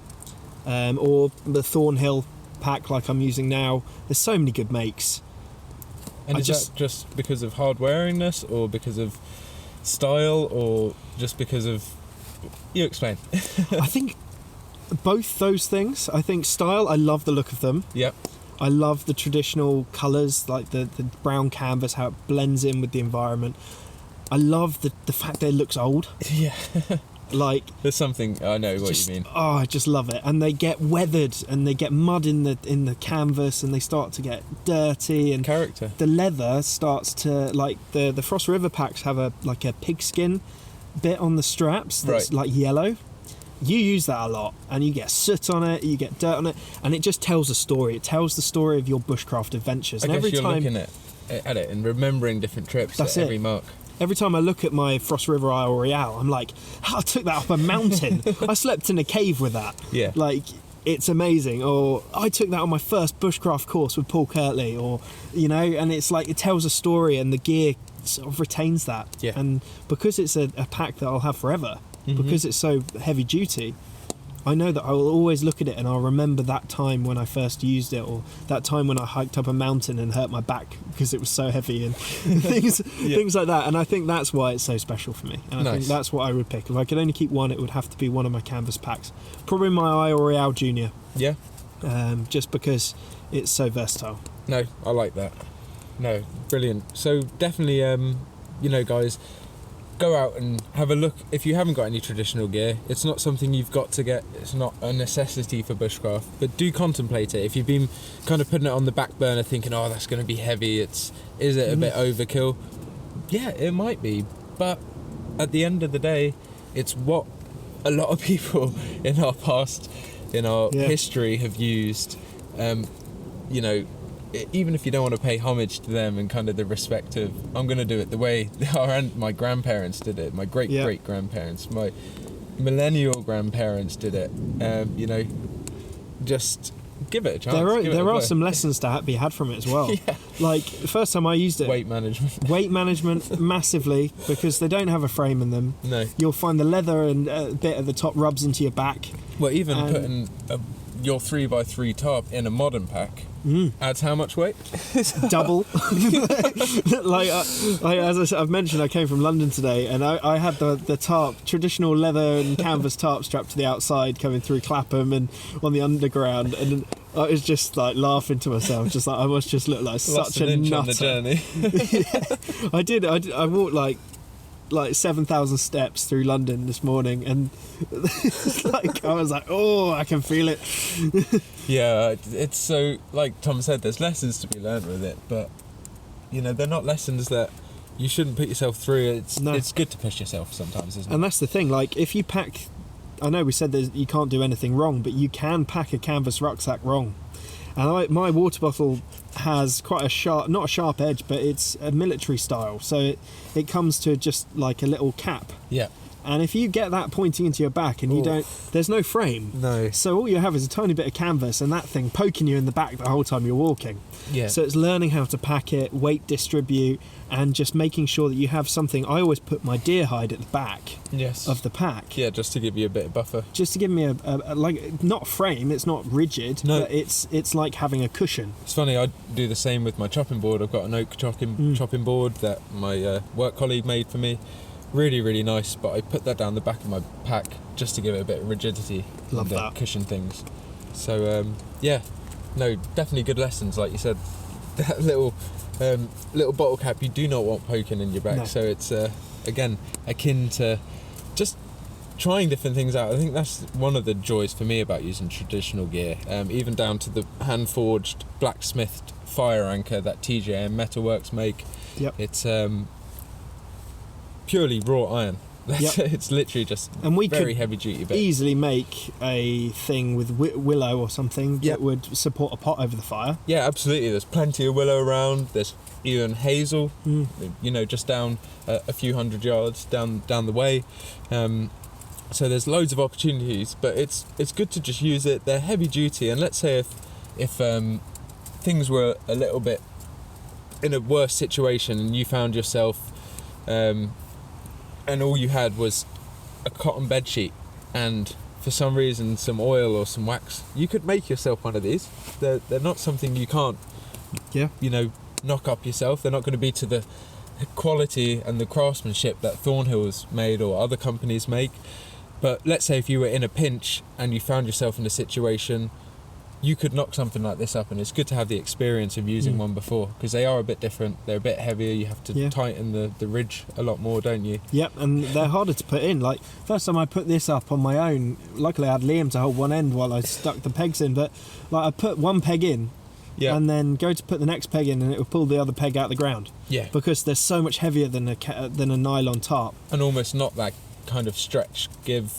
or the Thornhill pack like I'm using now. There's so many good makes. And is that just because of hard wearingness, or because of style, or just because of... You explain. I think both those things. I think style, I love the look of them. Yep. I love the traditional colours, like the brown canvas, how it blends in with the environment. I love the fact that it looks old. Yeah. Like, there's something, I know what you mean. Oh, I just love it. And they get weathered, and they get mud in the canvas, and they start to get dirty, and character. The leather starts to, like, the Frost River packs have a pigskin bit on the straps that's like yellow. You use that a lot, and you get soot on it, you get dirt on it, and it just tells a story. It tells the story of your bushcraft adventures. I and guess every you're time looking at it and remembering different trips at every mark. Every time I look at my Frost River Isle Royale, I'm like, I took that up a mountain. I slept in a cave with that. Yeah. Like, it's amazing. Or I took that on my first bushcraft course with Paul Kirtley, or, and it's like, it tells a story, and the gear sort of retains that. Yeah. And because it's a pack that I'll have forever, because it's so heavy duty, I know that I will always look at it and I'll remember that time when I first used it, or that time when I hiked up a mountain and hurt my back because it was so heavy, and things like that. And I think that's why it's so special for me. And I think that's what I would pick. If I could only keep one, it would have to be one of my canvas packs. Probably my Isle Royale Junior. Yeah. Just because it's so versatile. No, I like that. No, brilliant. So definitely, guys, go out and have a look. If you haven't got any traditional gear, it's not something you've got to get. It's not a necessity for bushcraft, but do contemplate it. If you've been kind of putting it on the back burner thinking, oh, that's going to be heavy, is it a bit overkill? Yeah, it might be, but at the end of the day, it's what a lot of people in our past, in our history, have used. Even if you don't want to pay homage to them and kind of the respect of, I'm going to do it the way my grandparents did it, my great-great-grandparents, my millennial grandparents did it, just give it a chance. There are some lessons to be had from it as well. Yeah. Like the first time I used it, Weight management. massively, because they don't have a frame in them. No. You'll find the leather and a bit at the top rubs into your back. Well, even putting your 3x3 tarp in a modern pack adds how much weight? Double. Like as I've mentioned, I came from London today, and I had the tarp, traditional leather and canvas tarp strapped to the outside, coming through Clapham and on the underground, and I was just like laughing to myself, just like I must just look like such a nutter. On the journey. Yeah, I did. I walked like 7,000 steps through London this morning, and like I was like, oh, I can feel it. Yeah, it's so, like Tom said, there's lessons to be learned with it, but you know, they're not lessons that you shouldn't put yourself through. It's good to push yourself sometimes, isn't it? And that's the thing, like if you pack, I know we said that you can't do anything wrong, but you can pack a canvas rucksack wrong. And my water bottle has quite a sharp, not a sharp edge, but it's a military style, so it comes to just like a little cap. Yeah. And if you get that pointing into your back and there's no frame. No. So all you have is a tiny bit of canvas and that thing poking you in the back the whole time you're walking. Yeah. So it's learning how to pack it, weight distribute, and just making sure that you have something. I always put my deer hide at the back of the pack. Yeah, just to give you a bit of buffer. Just to give me a like, not a frame, it's not rigid, but it's like having a cushion. It's funny, I do the same with my chopping board. I've got an oak chopping board that my work colleague made for me. Really, really nice, but I put that down the back of my pack just to give it a bit of rigidity. Love and that. Cushion things. So, definitely good lessons, like you said. That little bottle cap you do not want poking in your back. No. So it's, again, akin to just trying different things out. I think that's one of the joys for me about using traditional gear, even down to the hand-forged, blacksmithed fire anchor that TJM Metalworks make. Yep. It's purely raw iron. Yep. It's literally just And we very could heavy duty bit. easily make a thing with willow or something Yep. that would support a pot over the fire. Yeah, absolutely. There's plenty of willow around. There's even hazel, you know, just down a few hundred yards down the way. So there's loads of opportunities, but it's good to just use it. They're heavy duty, and let's say if things were a little bit in a worse situation and you found yourself and all you had was a cotton bed sheet and for some reason some oil or some wax, you could make yourself one of these. They're not something you can't knock up yourself. They're not going to be to the quality and the craftsmanship that Thornhill's made or other companies make, but let's say if you were in a pinch and you found yourself in a situation, you could knock something like this up, and it's good to have the experience of using one before, because they are a bit different. They're a bit heavier. You have to tighten the ridge a lot more, don't you? Yep, and they're harder to put in. Like, first time I put this up on my own, luckily I had Liam to hold one end while I stuck the pegs in, but like I put one peg in and then go to put the next peg in and it will pull the other peg out of the ground. Yeah. Because they're so much heavier than a nylon tarp. And almost not that kind of stretch give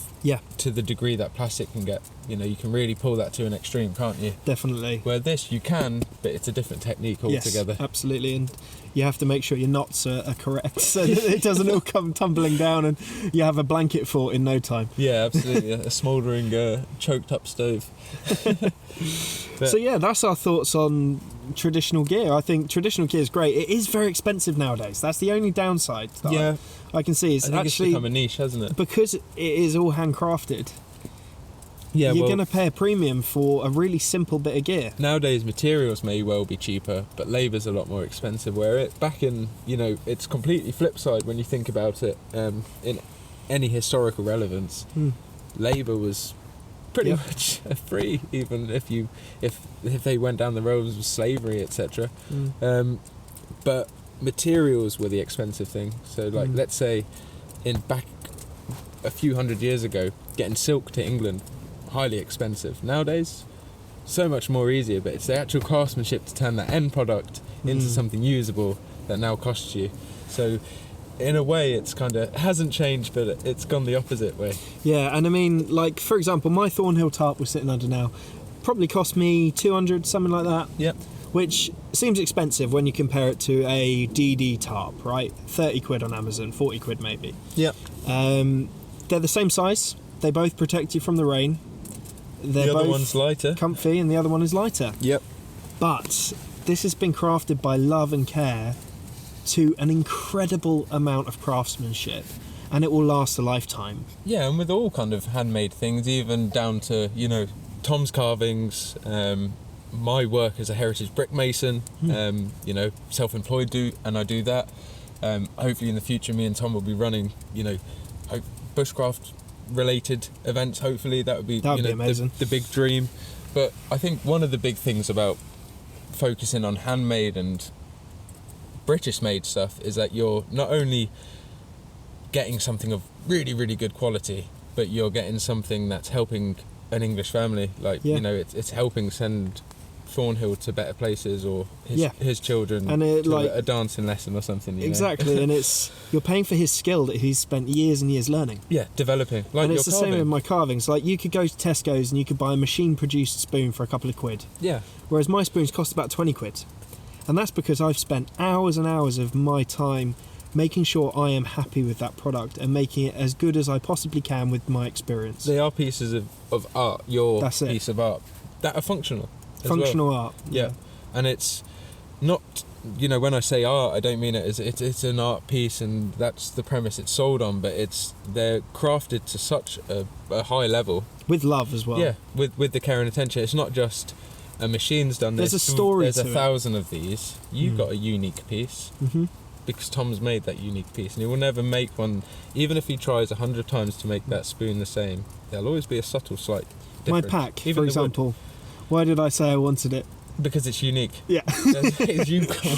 to the degree that plastic can get. You know, you can really pull that to an extreme, can't you? Definitely. Where this you can, but it's a different technique altogether. Yes, absolutely, and you have to make sure your knots are correct so that it doesn't all come tumbling down and you have a blanket fort in no time. Yeah, absolutely. A smouldering, choked up stove. So yeah, that's our thoughts on traditional gear. I think traditional gear is great. It is very expensive nowadays. That's the only downside that I can see. It's it's become a niche, hasn't it? Because it is all handcrafted. Yeah, you're going to pay a premium for a really simple bit of gear. Nowadays, materials may well be cheaper, but labour's a lot more expensive. Where back in, it's completely flip side when you think about it. In any historical relevance, labour was pretty much free, even if they went down the roads of slavery, etc. But materials were the expensive thing. So, like, let's say, back a few hundred years ago, getting silk to England, highly expensive. Nowadays, so much more easier, but it's the actual craftsmanship to turn that end product into something usable that now costs you. So in a way it's hasn't changed, but it's gone the opposite way. Yeah, and I mean, like, for example, my Thornhill tarp we're sitting under now probably cost me 200, something like that. Yep. Which seems expensive when you compare it to a DD tarp, right? 30 quid on Amazon, 40 quid maybe. Yep. They're the same size. They both protect you from the rain. They're The other both one's lighter. comfy and the other one is lighter. Yep. But this has been crafted by love and care to an incredible amount of craftsmanship, and it will last a lifetime. Yeah, and with all kind of handmade things, even down to, you know, Tom's carvings, my work as a heritage brick mason, you know, self-employed I do that. Hopefully in the future me and Tom will be running, you know, bushcraft related events. Hopefully that would be amazing. The big dream. But I think one of the big things about focusing on handmade and British made stuff is that you're not only getting something of really, really good quality, but you're getting something that's helping an English family. Like, you know, it's helping send Thornhill to better places, or his children and to a dancing lesson or something. Exactly, and you're paying for his skill that he's spent years and years learning. Yeah, developing. Like, and it's the same with my carvings. Like, you could go to Tesco's and you could buy a machine-produced spoon for a couple of quid. Yeah. Whereas my spoons cost about 20 quid. And that's because I've spent hours and hours of my time making sure I am happy with that product and making it as good as I possibly can with my experience. They are pieces of art, That's it. piece of art, that are functional. Functional art. Yeah. And it's not, you know, when I say art, I don't mean it as it's an art piece and that's the premise it's sold on, but they're crafted to such a high level. With love as well. Yeah, with the care and attention. It's not just a machine's done this. There's a story There's to 1,000 of these. You've got a unique piece. Mm-hmm. Because Tom's made that unique piece, and he will never make one, even if he tries 100 times to make that spoon the same. There'll always be a subtle, slight difference. My pack, even for example. Why did I say I wanted it? Because it's unique. Yeah.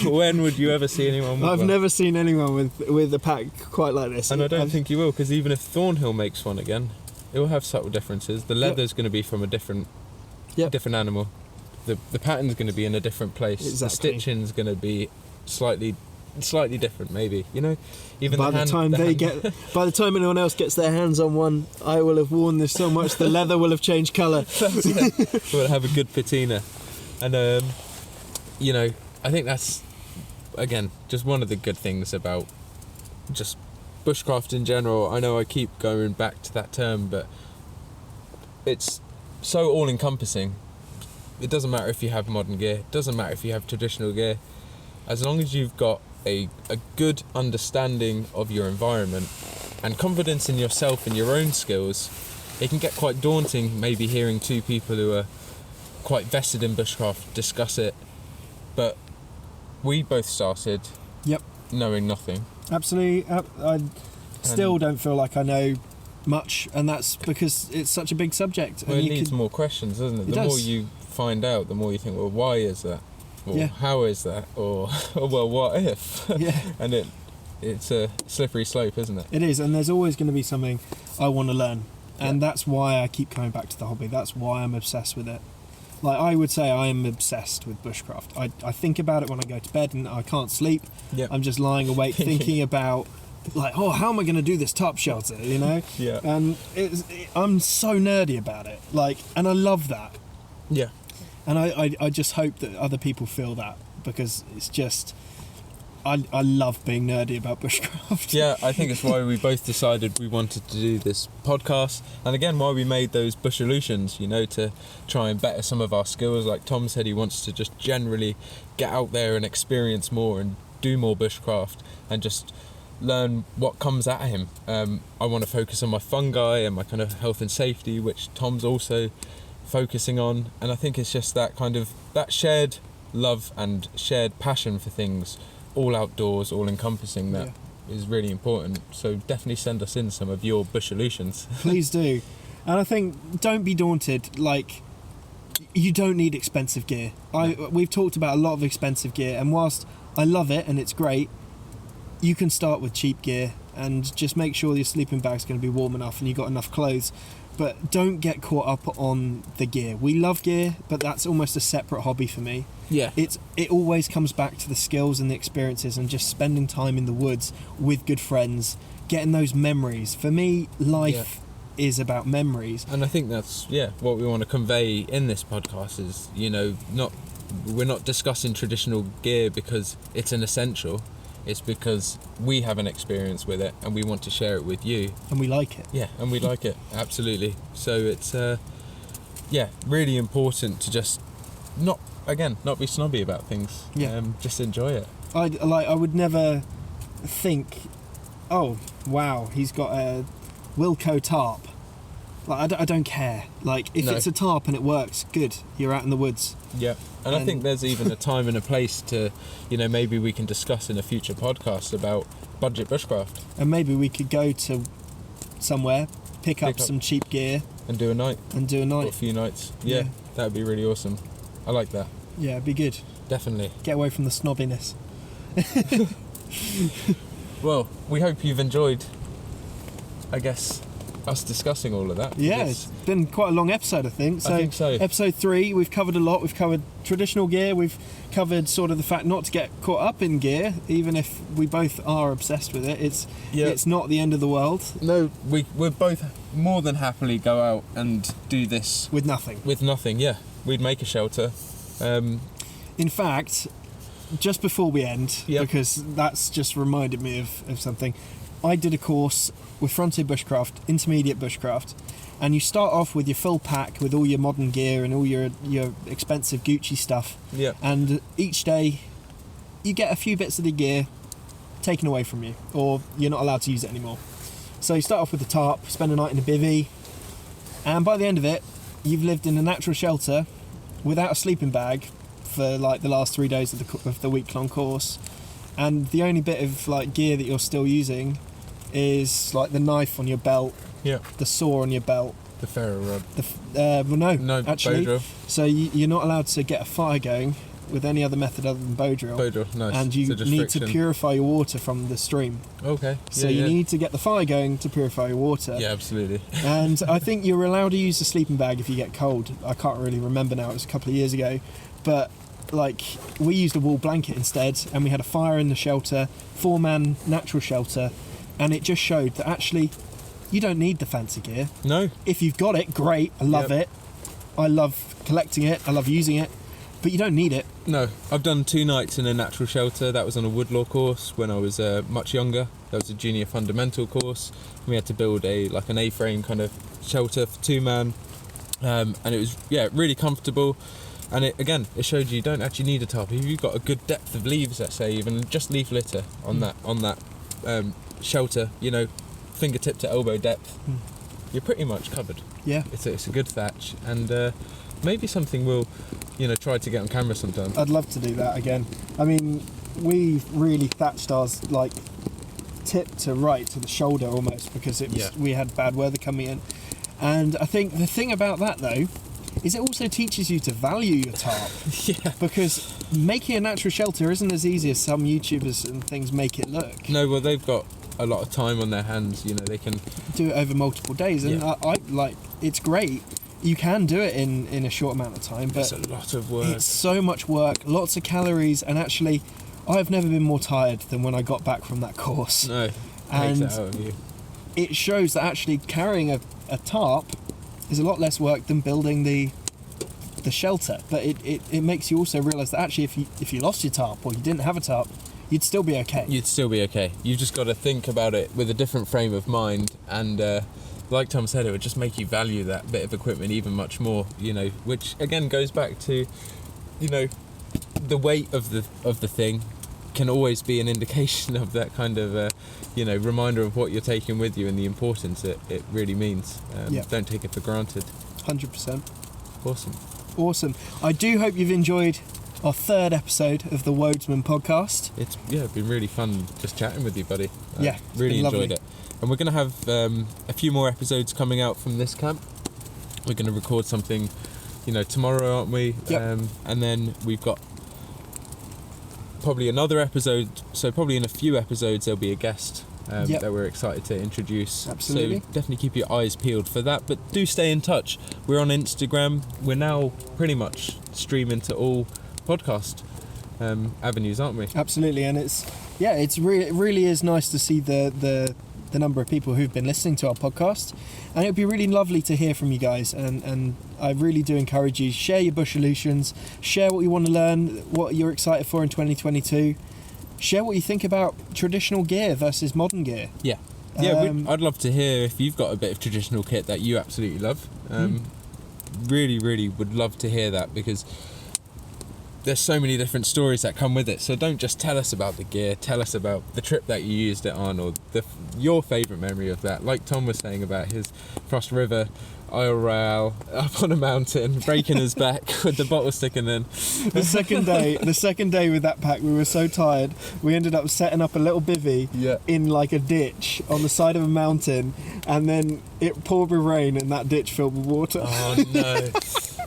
When would you ever see anyone with I've one? never seen anyone with a pack quite like this. And I don't think you will, because even if Thornhill makes one again, it will have subtle differences. The leather's going to be from a different animal. The pattern's going to be in a different place. Exactly. The stitching's going to be slightly different, maybe, you know. Even by the time anyone else gets their hands on one, I will have worn this so much the leather will have changed colour. We'll have a good patina. And you know, I think that's, again, just one of the good things about just bushcraft in general. I know I keep going back to that term, but it's so all encompassing. It doesn't matter if you have modern gear, it doesn't matter if you have traditional gear, as long as you've got a good understanding of your environment and confidence in yourself and your own skills. It can get quite daunting maybe hearing two people who are quite vested in bushcraft discuss it, but we both started knowing nothing. Absolutely. I still don't feel like I know much, and that's because it's such a big subject. Well, and it needs more questions, doesn't it? The more you find out, the more you think, well, why is that? Or how is that? Or well, what if? And it's a slippery slope, isn't it? It is, and there's always going to be something I want to learn, and that's why I keep coming back to the hobby. That's why I'm obsessed with it. Like, I would say I am obsessed with bushcraft. I think about it when I go to bed and I can't sleep. I'm just lying awake thinking about, like, oh, how am I going to do this top shelter, you know? And I'm so nerdy about it, like, and I love that. And I just hope that other people feel that, because it's just, I love being nerdy about bushcraft. Yeah, I think it's why we both decided we wanted to do this podcast, and again why we made those Bushalutions, you know, to try and better some of our skills. Like Tom said, he wants to just generally get out there and experience more and do more bushcraft and just learn what comes at him. I want to focus on my fungi and my kind of health and safety, which Tom's also focusing on, and I think it's just that kind of that shared love and shared passion for things, all outdoors, all encompassing, that is really important. So definitely send us in some of your Bushalutions. Please do. And I think don't be daunted. Like, you don't need expensive gear. We've talked about a lot of expensive gear, and whilst I love it and it's great, you can start with cheap gear and just make sure your sleeping bag's going to be warm enough and you've got enough clothes. But don't get caught up on the gear. We love gear, but that's almost a separate hobby for me. It always comes back to the skills and the experiences and just spending time in the woods with good friends, getting those memories. For me, life is about memories. And I think that's what we want to convey in this podcast is, you know, we're not discussing traditional gear because it's an essential. It's because we have an experience with it and we want to share it with you. And we like it. Yeah, and we like it, absolutely. So it's really important to just not be snobby about things. Just enjoy it. I would never think, oh wow, he's got a Wilco tarp. Like I don't care. Like if it's a tarp and it works, good. You're out in the woods. Yeah, and I think there's even a time and a place to, maybe we can discuss in a future podcast about budget bushcraft. And maybe we could go to somewhere, pick up some cheap gear and do a night. Or a few nights. Yeah, that would be really awesome. I like that. Yeah, it'd be good. Definitely. Get away from the snobbiness. Well, we hope you've enjoyed, I guess, us discussing all of that. Yeah, it's been quite a long episode, I think. I think so. Episode 3, we've covered a lot. We've covered traditional gear. We've covered sort of the fact not to get caught up in gear, even if we both are obsessed with it. It's not the end of the world. No, we're both more than happily go out and do this. With nothing. With nothing, yeah. We'd make a shelter. In fact, just before we end, because that's just reminded me of something, I did a course with Frontier Bushcraft, Intermediate Bushcraft, and you start off with your full pack with all your modern gear and all your expensive Gucci stuff. Yeah. And each day you get a few bits of the gear taken away from you, or you're not allowed to use it anymore. So you start off with the tarp, spend a night in a bivvy, and by the end of it, you've lived in a natural shelter without a sleeping bag for like the last 3 days of the week-long course, and the only bit of like gear that you're still using is like the knife on your belt, the saw on your belt, the ferro rod. No, actually. Bow drill. So you're not allowed to get a fire going with any other method other than bow drill. Bow drill, nice. And you So need to purify your water from the stream. Okay. So you need to get the fire going to purify your water. Yeah, absolutely. And I think you're allowed to use a sleeping bag if you get cold. I can't really remember now, it was a couple of years ago. But like, we used a wool blanket instead, and we had a fire in the shelter, 4-man natural shelter, and it just showed that actually you don't need the fancy gear. No. If you've got it, great. I love it. I love collecting it. I love using it. But you don't need it. No. I've done 2 nights in a natural shelter. That was on a woodlaw course when I was much younger. That was a junior fundamental course. We had to build an A-frame kind of shelter for 2-man. And it was, really comfortable. And it showed you don't actually need a tarp. If you've got a good depth of leaves, let's say, even just leaf litter on that shelter, fingertip to elbow depth, you're pretty much covered. Yeah. It's a good thatch, and maybe something we'll, try to get on camera sometime. I'd love to do that again. I mean, we really thatched ours like tip to right to the shoulder almost, because we had bad weather coming in. And I think the thing about that though is it also teaches you to value your tarp. Because making a natural shelter isn't as easy as some YouTubers and things make it look. No, well, they've got a lot of time on their hands. They can do it over multiple days, and I like, it's great. You can do it in a short amount of time, but it's a lot of work. It's so much work, lots of calories, and actually, I've never been more tired than when I got back from that course. No, and takes it out of you. It shows that actually carrying a tarp is a lot less work than building the shelter, but it makes you also realise that actually if you lost your tarp or you didn't have a tarp, you'd still be okay. You'd still be okay. You've just got to think about it with a different frame of mind, and like Tom said, it would just make you value that bit of equipment even much more, which again goes back to, the weight of the thing can always be an indication of that kind of reminder of what you're taking with you and the importance it really means. Don't take it for granted. 100%. Awesome. I do hope you've enjoyed our 3rd episode of the Wodesman podcast. It's been really fun just chatting with you, buddy. Really enjoyed it. And we're going to have a few more episodes coming out from this camp. We're going to record something, tomorrow, aren't we? Yep. And then we've got probably another episode, so probably in a few episodes there'll be a guest that we're excited to introduce. Absolutely. So definitely keep your eyes peeled for that, but do stay in touch. We're on Instagram. We're now pretty much streaming to all podcast avenues, aren't we? Absolutely, and it really is nice to see the number of people who've been listening to our podcast, and it'd be really lovely to hear from you guys, and I really do encourage you, share your Bushalutions, share what you want to learn, what you're excited for in 2022, share what you think about traditional gear versus modern gear. I'd love to hear if you've got a bit of traditional kit that you absolutely love. really, really would love to hear that, because there's so many different stories that come with it. So don't just tell us about the gear, tell us about the trip that you used it on, or your favourite memory of that. Like Tom was saying about his Frost River Isle Royale up on a mountain, breaking his back with the bottle sticking in. The second day with that pack, we were so tired, we ended up setting up a little bivvy in like a ditch on the side of a mountain, and then it poured with rain and that ditch filled with water. Oh no.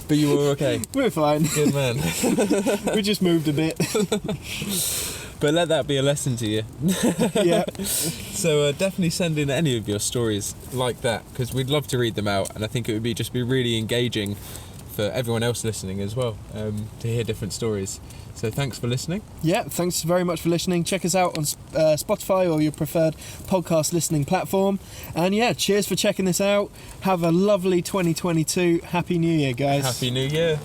But you were okay? We're fine. Good man. We just moved a bit. But let that be a lesson to you. Yeah. So definitely send in any of your stories like that, because we'd love to read them out, and I think it would just be really engaging for everyone else listening as well, to hear different stories. So thanks for listening. Yeah, thanks very much for listening. Check us out on Spotify or your preferred podcast listening platform. And yeah, cheers for checking this out. Have a lovely 2022. Happy New Year, guys. Happy New Year.